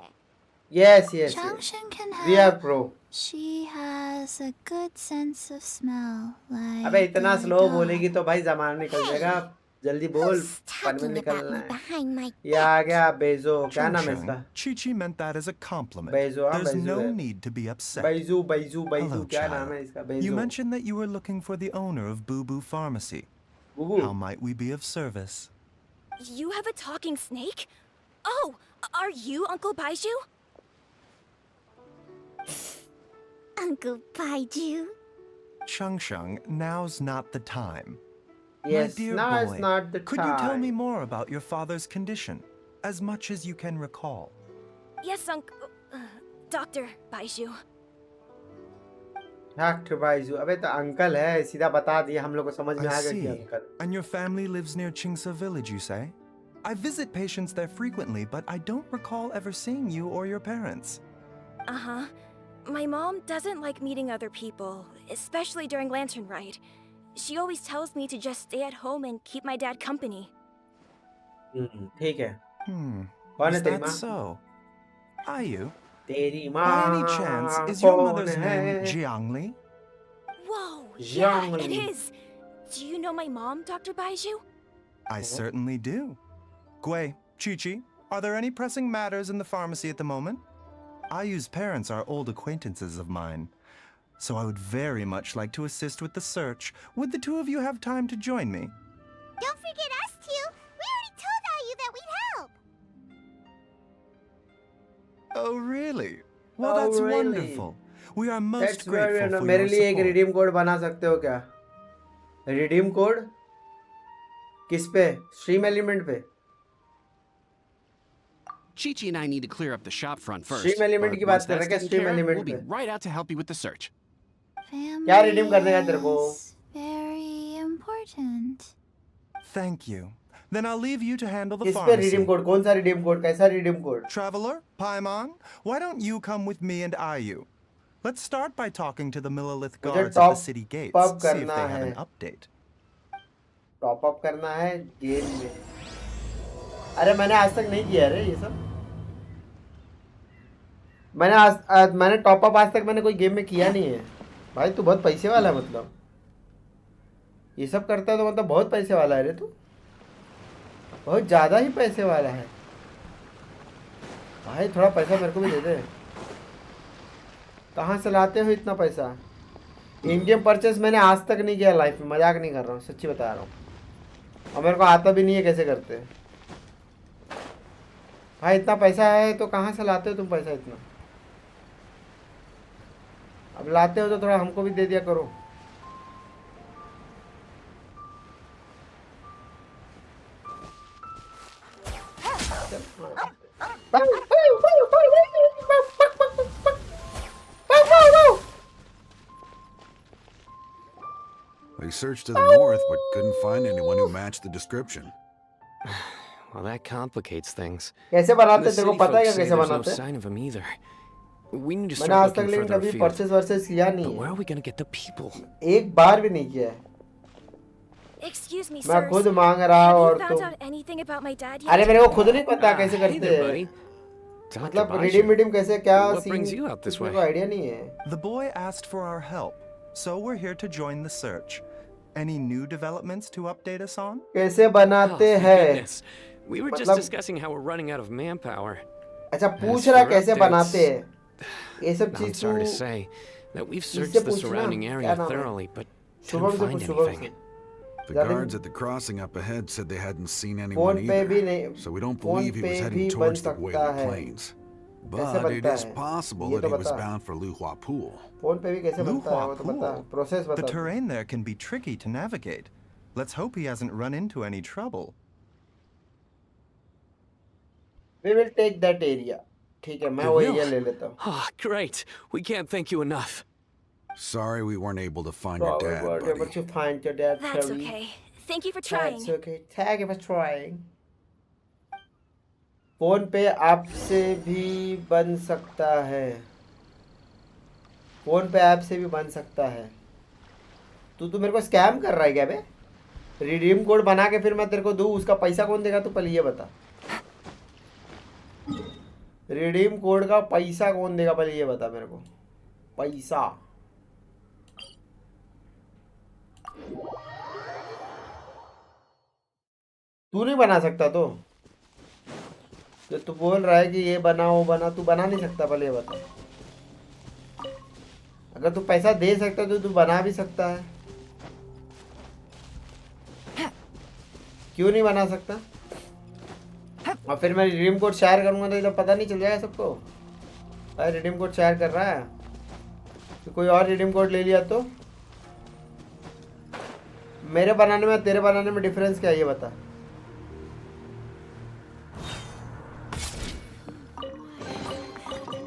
Yes yes Junction can we are help. Pro She has a good sense of smell, अबे like इतना a slow dog. बोलेगी तो भाई जमाना निकल जाएगा जल्दी बोल Who's पन में talking about निकलना me है behind my ये आ गया बेजो क्या Chung नाम है Chung, इसका Chi-Chi meant that as a compliment. बेजो हाँ There's बेजो no है need to be upset. Baiju Baiju Baiju Hello, क्या नाम है child. इसका You बेजो mentioned that you were looking for the owner of Boo Boo Pharmacy. बुबू How might we be of service? You have a talking snake? Oh, are you Uncle Baiju? Uncle Baiju. Chung Chung, now's not the time. Yes My dear now boy, is not the could you tell me time more about your father's condition? As much as you can recall. Yes, Uncle. Dr. Baiju. Doctor Baizhu अबे तो uncle है सीधा बता दिया हम लोग को समझ में I आ गया कि see. Uncle And your family lives near Chingsa village, you say? I visit patients there frequently, but I don't recall ever seeing you or your parents. Uh-huh. My mom doesn't like meeting other people, especially during Lantern Rite. She always tells me to just stay at home and keep my dad company. ठीक है कौन है Is तेरी that माँ so? Are you? तेरी By माँ any chance, is your कौन mother's name है Jiangli? Whoa, yeah, Zhongli. it is. Do you know my mom, Dr. Baiju? I certainly do. Gui, Chi-Chi, are there any pressing matters in the pharmacy at the moment? Ayu's parents are old acquaintances of mine, so I would very much like to assist with the search. Would the two of you have time to join me? Don't forget us two. We already told Ayu that we'd help. Oh, really? Well, Oh, that's really? wonderful. We are most That's very grateful for मेरे your लिए एक support. Redeem code बना सकते हो क्या redeem code किस पे stream element पे Chi-Chi and I need to clear up the shop front first. Stream element but की बात once कर रहा है that's क्या? taken Stream care of, element we'll be पे। right out to help you with the search. Family क्या redeem करने का तेरे को? is very important. Thank you. Then I'll leave you to handle the किस पे pharmacy. रिडीम कोड कौन सा रिडीम कोड कैसा redeem code Traveler, Paimon, why don't you come with me and Ayu? Let's start by talking to the Millilith मुझे guards at the top city gates, up see if करना they have है an update. Top up करना है game में अरे मैंने आज तक नहीं किया रे ये सब मैंने टॉप अप आज तक मैंने कोई गेम में किया नहीं है भाई तू बहुत पैसे वाला है मतलब ये सब करता है तो मतलब बहुत पैसे वाला है रे तू बहुत ज़्यादा ही पैसे वाला है भाई थोड़ा पैसा मेरे को भी दे दे कहाँ से लाते हो इतना पैसा इन गेम परचेस मैंने आज तक नहीं किया लाइफ में मजाक नहीं कर रहा हूँ सच्ची बता रहा हूँ और मेरे को आता भी नहीं है कैसे करते हैं भाई इतना पैसा है तो कहाँ से लाते हो तुम पैसा इतना अब लाते हो तो थोड़ा हमको भी दे दिया करो We searched to the north, but couldn't find anyone who matched the description. Well, that complicates things. कैसे बनाते The तेरे को city पता है folks क्या say कैसे there's no बनाते sign of him either. We need to मैंने आज start तक looking लेकिन further कभी afield. परचेस वर्सेस किया But नहीं where है are we gonna get the people? एक बार भी नहीं किया है Excuse me, मैं sirs. खुद मांग रहा Have हूँ you और found तुम out anything about my dad yet? अरे मेरे को खुद नहीं पता कैसे Hey करते there, हैं buddy. Dr. मतलब Baiju. रिडीम रिडीम कैसे क्या What scene brings you out this मेरे way? को आइडिया नहीं है The boy asked for our help, so we're here to join the search. Any new developments to update us on? कैसे Oh, बनाते thank हैं goodness. We were just मतलब- discussing how we're running out of manpower. अच्छा As पूछ रहा for कैसे updates, बनाते हैं ये सब I'm चीज sorry to तू say that we've इससे searched the पूछना surrounding क्या area नाम है thoroughly, but शुभम didn't से find पूछ शुभम anything. से The ज़्यादा guards at the crossing up ahead said they hadn't seen anyone phone पे भी either, नहीं, so we don't phone believe he पे was भी heading बन towards the सकता Wali है। Plains. कैसे But it बनता is है possible ये that तो he was बता। bound for Luhua Pool. Phone पे भी कैसे बनता है वो तो बता, Luhua प्रोसेस Pool. बता The तू। terrain there can be tricky to navigate. Let's hope he hasn't run into any trouble. We will take that area. ठीक है, मैं You वो will? एरिया ले लेता हूँ। Ah, great. We can't thank you enough. Sorry we weren't able to find your Sorry, dad, we're able buddy. to find your dad, That's Terry. okay. Thank you for trying. That's okay. Thank you for trying. Phone पे आपसे भी बन सकता है। Phone पे app से भी बन सकता है। तू मेरे को स्कैम कर रहा है क्या बे? रिडीम कोड बना के फिर मैं तेरे को दूँ, उसका पैसा कौन देगा? तू पहले ये बता। रिडीम कोड का पैसा कौन देगा? पहले ये बता मेरे को। पैसा तू नहीं बना सकता तो तू बोल रहा है कि ये बना वो बना, तू बना नहीं सकता? पहले ये बता। अगर तू पैसा दे सकता तो तू बना भी सकता है, क्यों नहीं बना सकता? और फिर मैं रिडीम कोड शेयर करूंगा तो इधर पता नहीं चल जाएगा सबको भाई रिडीम कोड शेयर कर रहा है? तो कोई और रिडीम कोड ले लिया तो मेरे बनाने में तेरे बनाने में डिफरेंस क्या है ये बता।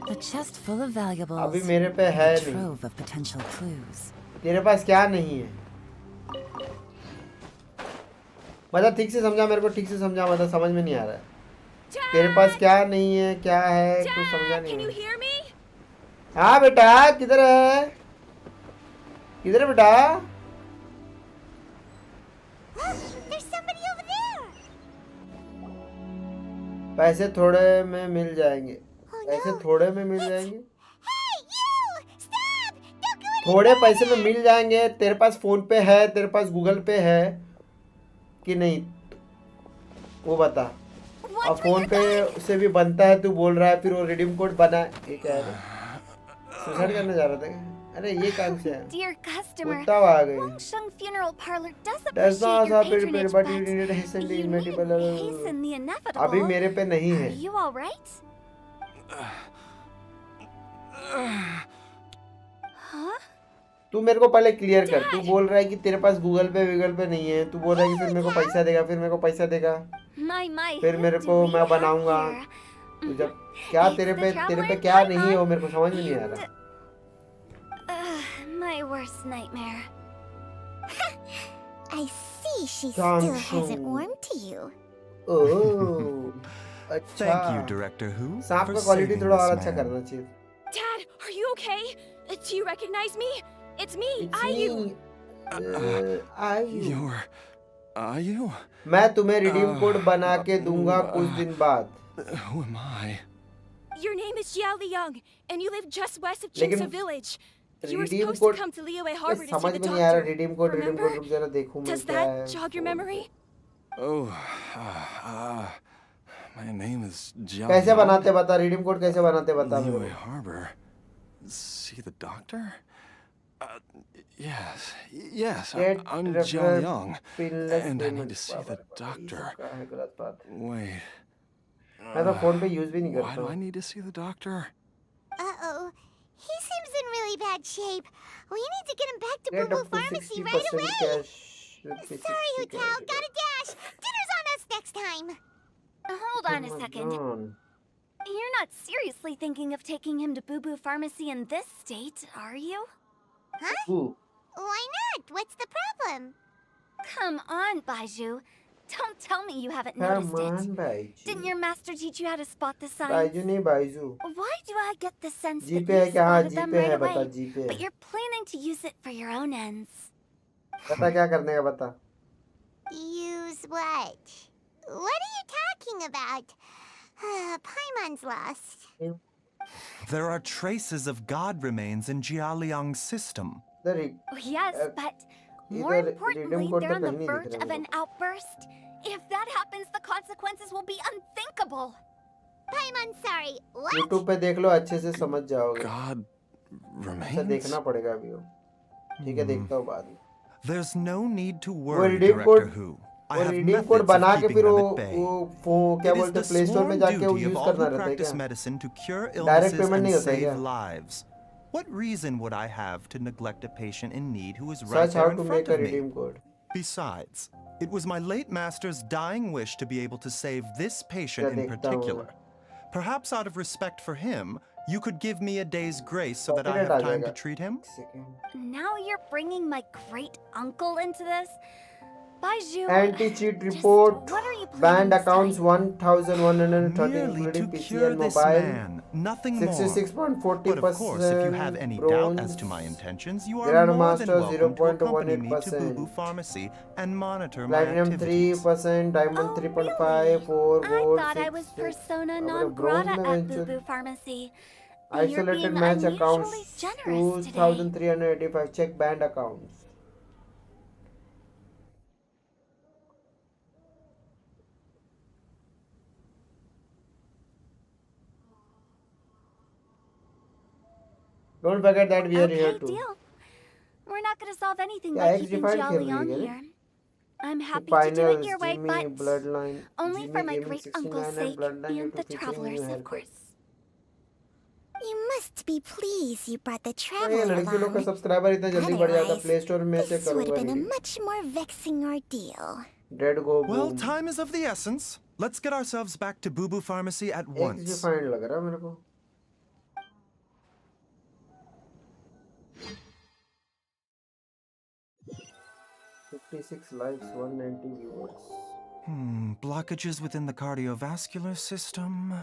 The chest full of valuables. अभी मेरे पे है a नहीं, trove of potential clues. तेरे पास क्या नहीं है? मतलब ठीक से समझा, मेरे को ठीक से समझा, मतलब समझ में नहीं आ रहा है। तेरे पास क्या नहीं है, क्या है, कुछ समझा नहीं Can you है। hear me? हाँ बेटा, किधर है? किधर है बेटा? There's somebody over there. पैसे थोड़े में मिल जाएंगे। Oh पैसे no. थोड़े में मिल जाएंगे। Hey, you! Stop! Don't go any थोड़े पैसे में मिल जाएंगे। तेरे पास फोन पे है, तेरे पास गूगल पे है कि नहीं वो बता। और फोन पे से भी बनता है तू बोल रहा है, फिर वो रिडीम कोड बना। ये क्या है? सुसाइड करने जा रहा था क्या? अरे ये काम से है। Dear customer, कुत्ता आ गई। Sheng Funeral Parlor does That's appreciate not your a bit, patronage, but but you need to hasten the you need to inevitable. hasten the inevitable. अभी मेरे पे नहीं है। Are you all right? Huh? तू मेरे को पहले क्लियर कर। तू बोल रहा है कि तेरे पास गूगल पे नहीं है, तू बोल रहा है कि फिर मेरे को पैसा देगा, फिर मेरे को पैसा देगा, My, फिर who मेरे do को we मैं have बनाऊंगा। here? तू जब क्या It's तेरे the पे traveler क्या नहीं है icon वो मेरे को समझ में नहीं आ रहा। My worst nightmare. I see she Genshin. still hasn't warmed to you. ओह अच्छा। Thank you, Director Who, सांप for का क्वालिटी saving थोड़ा और this अच्छा man. करना चाहिए। Dad, are you okay? Do you recognize me? It's me, It's Ayu. me. आयु। You? मैं तुम्हें रिडीम कोड बना के दूंगा कुछ दिन बाद। Who am I? Your name is Xiao Liang, and you live just west of लेकिन Jinsa village. You were redeem supposed code to come to Liyue Harbor to see समझ the में नहीं आ रहा। doctor. Redeem code Remember? रुक जरा देखूं मैं Does क्या है। that jog your memory? Oh, my name is John. कैसे बनाते बता, रिडीम कोड कैसे बनाते बता मेरे Liyue को। Harbor. See the doctor? Yes. Get I'm referral Jiao Young, pinless and I payment need to see the power. doctor. ये सब का है गलत बात। Wait. मैं तो फोन पे यूज भी नहीं Why करता do I हूँ। need to see the doctor? Uh-oh. He seems in really bad shape. We need to get him back to Get Boo up Boo to Pharmacy right 60% away. cash. Sorry, Hotel. Gotta dash. Dinner's on us next time. Hold on a second. You're not seriously thinking of taking him to Boo Boo Pharmacy in this state, are you? Huh? Why not? What's the problem? Come on, Baiju. Don't tell me you haven't noticed Come it. on, Byju. Didn't your master teach you how to spot the signs? Byju नहीं Byju. Why do I get the sense that जीपे है you क्या? हाँ spotted them जीपे है, right बता away, GPay but है। you're planning to use it for your own ends? बता क्या करने का बता। Use what? What are you talking about? Paimon's lost. There are traces of god remains in Jialiang's system. Yes, but more इधर importantly, redeem code they're तो on the कहीं नहीं verge दिख of रहा an outburst. If that happens, the consequences will be unthinkable. Paimon, sorry. What? YouTube पे देख लो, अच्छे से समझ जाओगे। God अच्छा remains? देखना पड़ेगा अभी वो। ठीक है, देखता हूँ बाद में। There's no need to वो worry, redeem Director code Who. I वो have redeem code methods बना of के keeping फिर them वो at bay. वो क्या It is बोलते the हैं प्ले स्टोर में sworn जाके वो duty of यूज all करना who रहता है practice क्या? medicine to cure direct illnesses payment and नहीं होता है save क्या? lives. What reason would I have to neglect a patient in need who is right Search how there in to front make a of me? redeem code. Besides, it was my late master's dying wish to be able to save this क्या patient in देखता हूँ particular. Perhaps out of respect for him, you could give me a day's grace so that I Copyright uh have time जाएगा। to treat him? Second. Now you're bringing my great uncle into this? Baiju, Anti-cheat just report. what are you planning Banned this accounts time? 1,130 Merely including to PC cure and this mobile. man, nothing more. 66.40% But of course, if you have any doubt as to my bronze. intentions, you are more than Grandmaster welcome to accompany me to 0.18%. Boo Boo Pharmacy and monitor my Platinum activities. 3%, Diamond Oh, 3.5, really? 4 I gold, thought I 6. was persona अब non bronze grata में at Boo venture- Boo Pharmacy. You're Isolated being match unusually accounts generous today. 2,385. Check banned accounts. Don't forget that we are here Okay, too. deal. We're not going to solve anything Yeah, by XG keeping file Jolly खेल on रही है here. I'm happy to do Finals, it your way, Jimmy, but Bloodline, only Jimmy for my Gaming great 69 uncle's and sake Bloodline and YouTube the featuring travelers, new of haircut. course. You must be pleased you brought the ये traveler लड़की लोग का along. Subscriber इतना जल्दी बढ़ जाता Otherwise, play store में से this would करूंगा have been a redeem. much more vexing ordeal. Dead go Well, boom. time is of the essence. Let's get ourselves back to Boo Boo Pharmacy at XG once. Fine लग रहा है मेरे को. $56 likes, 190 viewers. Blockages within the cardiovascular system,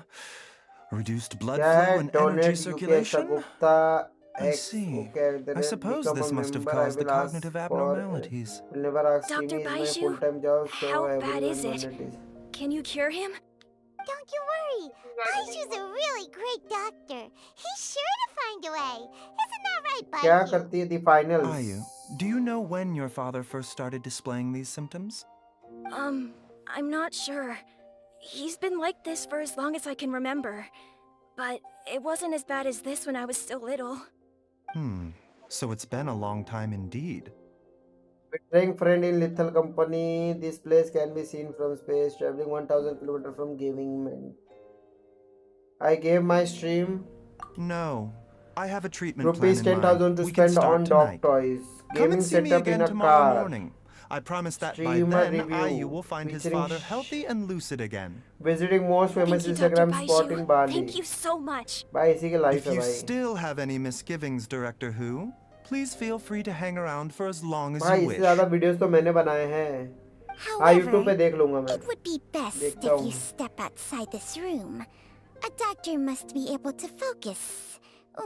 reduced blood क्या flow है? and energy Donate UK circulation. Gupta I X. see. Okay, I suppose become this a must have member. I caused the will ask cognitive for. abnormalities. Will never ask Dr. me is my Baiju, full-time job, so how bad is everyone it? want it is. Can you cure him? Don't you worry. Baiju's a really great doctor. He's sure to find a way. Isn't that right, Baiju? क्या करती है the finals? Ayu, do you know when your father first started displaying these symptoms? I'm not sure. He's been like this for as long as I can remember. But it wasn't as bad as this when I was still little. So it's been a long time indeed. Betraying friend in lethal company. This place can be seen from space, traveling 1,000 kilometers from gaming man. I gave my stream No, I have a treatment rupees plan in 10,000 mind. to We can spend start on dog tonight. toys. Come Gaming and see me setup in again a tomorrow car. morning. I promise that by Streamer then, review Ayu will find his featuring father healthy and lucid again. Visiting most famous Thank you, Dr. Instagram spot in Baiju. Bali. Thank you so much. भाई इसी के life If है you भाई. still have any misgivings, Director Who, please feel free to hang around for as long as भाई you इससे wish. ज़्यादा videos तो मैंने बनाए हैं. हाँ However, YouTube पे देख लूँगा मैं. it would be best if देखता हूँ. you step outside this room. A doctor must be able to focus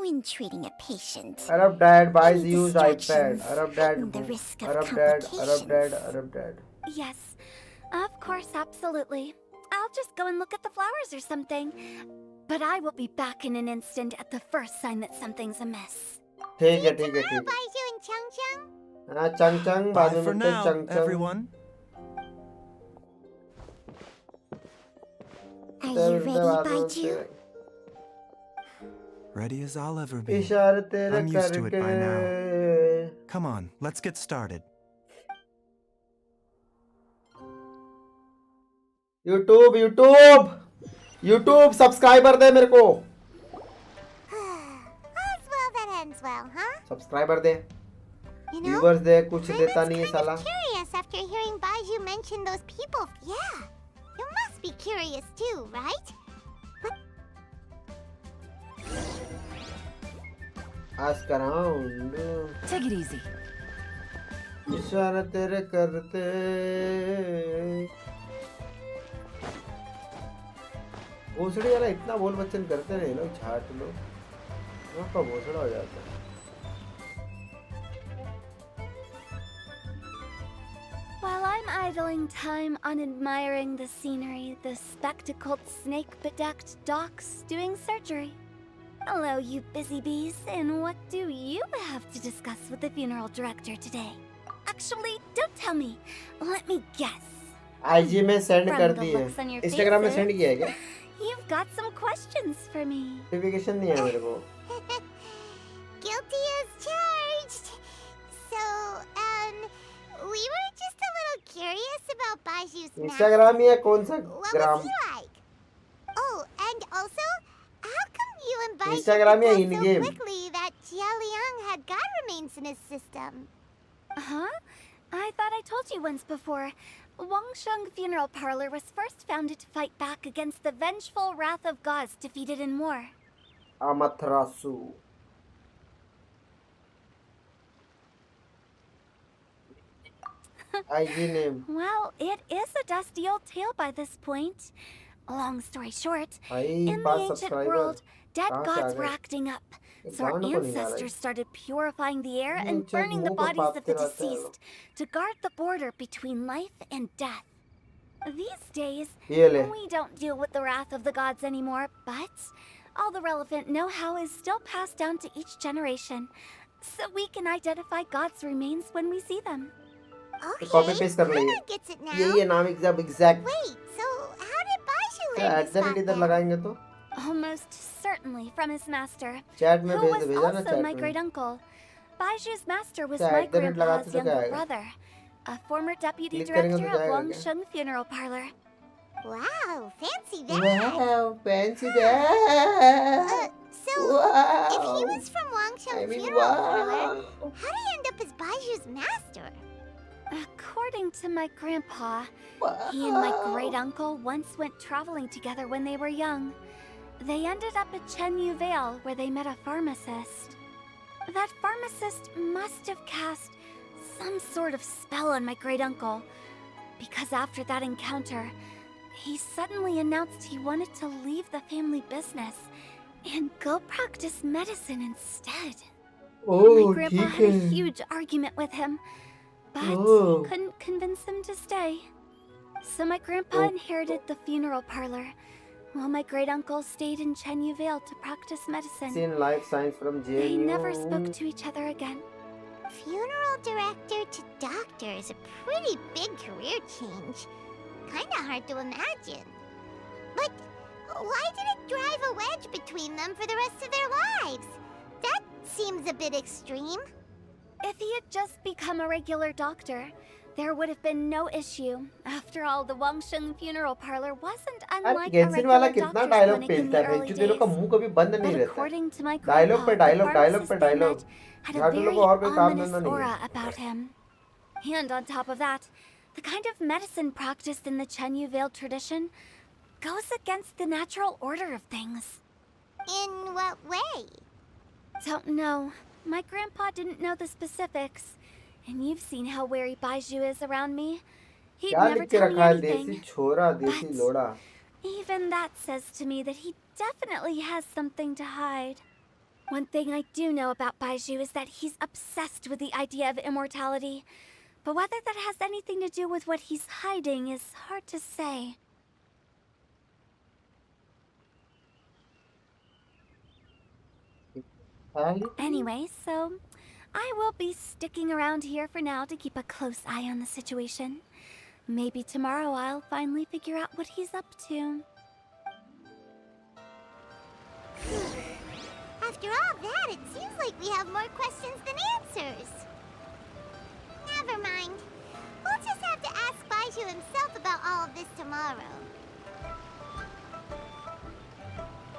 when treating a patient. Arab dad buys Any used distractions iPad. Arab dad. heighten the risk of Arab dad. complications. Arab dad. Yes, of course, absolutely. I'll just go and look at the flowers or something. But I will be back in an instant at the first sign that something's amiss. ठीक है ठीक है ठीक है. Baiju and Chang Chang. हाँ चंग चंग बाद Bye में for मिलते हैं now, चंग चंग. everyone. Are you ready, Baiju? Ready as I'll ever be. इशारे तेरे I'm used to it by करके. Come on, let's get started. YouTube subscriber दे मेरे को. All's well that ends well, huh? Subscriber दे. You know, व्यूवर्स दे कुछ I'm देता नहीं है kind साला. of curious after hearing Baiju mention those people. Yeah, you must be curious too, right? Ask around. Take it easy. इशारे तेरे करते. भोसड़ी वाला इतना बोल बच्चन करते नहीं लोग झाट लोग. आपका भोसड़ा हो जाता है. While I'm idling time on admiring the scenery, the spectacled snake-bedecked docs doing surgery. Hello, you busy bees, and what do you have to discuss with the funeral director today? Actually, don't tell me. Let me guess. IG में send From कर the दी है. looks on your Instagram में faces, send किया है क्या? You've got some questions for me. Notification नहीं है मेरे को. Guilty as charged. So, Baiju's master? Instagram या कौन सा What gram? was he like? Oh, and also, how come you and Baiju Instagram could या tell in so game? quickly that Jialiang had God remains in his system? Huh? I thought I told you once before. Wangsheng Funeral Parlor was first founded to fight back against the vengeful wrath of gods defeated in war. Amaterasu. IG name. Well, it is a dusty old tale by this point. Long story short, भाई in the 5 ancient subscriber world, dead कहाँ से आ gods गए? were acting up. So our गांड को निकाला ancestors started purifying the air ये and जो burning the मुंह पर bodies of बांधते the रहते हैं deceased to guard the border between life and death. These days, ये ले we don't deal with the wrath of the gods anymore, but all the relevant know-how is still passed down to each generation, so we can identify God's remains when we see them. Okay, copy paste कर लिए Hannah gets it now. ये नाम exact Wait, so how did Baiju क्या learn this एटसेट इधर spot लगाएंगे तो Almost certainly from his master, chat में who भेज was भेजा ना also चैट my में great uncle. Baiju's master was क्या my एटसेट लगाते grandpa's तो क्या younger आएगा brother, a former deputy click करेंगे director तो of जाएगा क्या Wangsheng Funeral Parlor. Wow, fancy that. Wow fancy that So, if he was from Wangsheng I mean, Funeral Parlor, wow. how did he end up as Baiju's master? According to my grandpa, he and my great uncle once went traveling together when they were young. They ended up at Chenyu Vale, where they met a pharmacist. That pharmacist must have cast some sort of spell on my great uncle, because after that encounter, he suddenly announced he wanted to leave the family business and go practice medicine instead. My oh grandpa ठीक had a है huge argument with him, but Oh. couldn't convince him to stay. So my grandpa Oh. inherited the funeral parlor, while my great uncle stayed in Chenyu Vale to practice medicine. seen life science from They never JNU spoke to each other again. Funeral director to doctor is a pretty big career change. Kinda hard to imagine. But why did it drive a wedge between them for the rest of their lives? That seems a bit extreme. If he had just become a regular doctor, there would have been no issue. After all, the Wangsheng Funeral Parlor wasn't यार unlike a Genshin वाला regular कितना doctor's dialogue clinic in पेलता the है early बेंचू तेरे का days. मुंह कभी बंद नहीं But रहता है according to my dialogue grandpa, पे the डायलॉग डायलॉग pharmacist पे they dialogue met had a झाटू very लोग को और कोई काम ominous धंधा नहीं aura है about him. And on top of that, the kind of medicine practiced in the Chenyu Vale tradition goes against the natural order of things. In what way? Don't know. My grandpa didn't know the specifics. And you've seen how wary Baiju is around me. He'd क्या never लिख के tell me रखा है देसी anything. छोरा देसी But लोड़ा even that says to me that he definitely has something to hide. One thing I do know about Baiju is that he's obsessed with the idea of immortality. But whether that has anything to do with what he's hiding is hard to say. Anyway, so I will be sticking around here for now to keep a close eye on the situation. Maybe tomorrow I'll finally figure out what he's up to. After all that, it seems like we have more questions than answers. Never mind. We'll just have to ask Baiju himself about all of this tomorrow.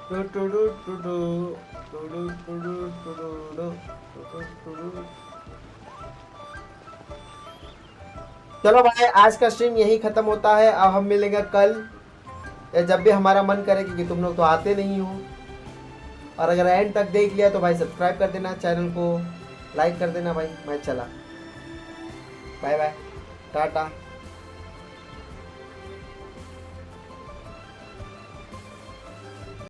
Two two two two two two two two two two two. चलो भाई आज का stream यही खत्म होता है। अब हम मिलेंगे कल या जब भी हमारा मन करे, क्योंकि तुम लोग तो आते नहीं हो। और अगर एंड तक देख लिया तो भाई सब्सक्राइब कर देना, चैनल को लाइक कर देना भाई। मैं चला, बाय बाय, टाटा।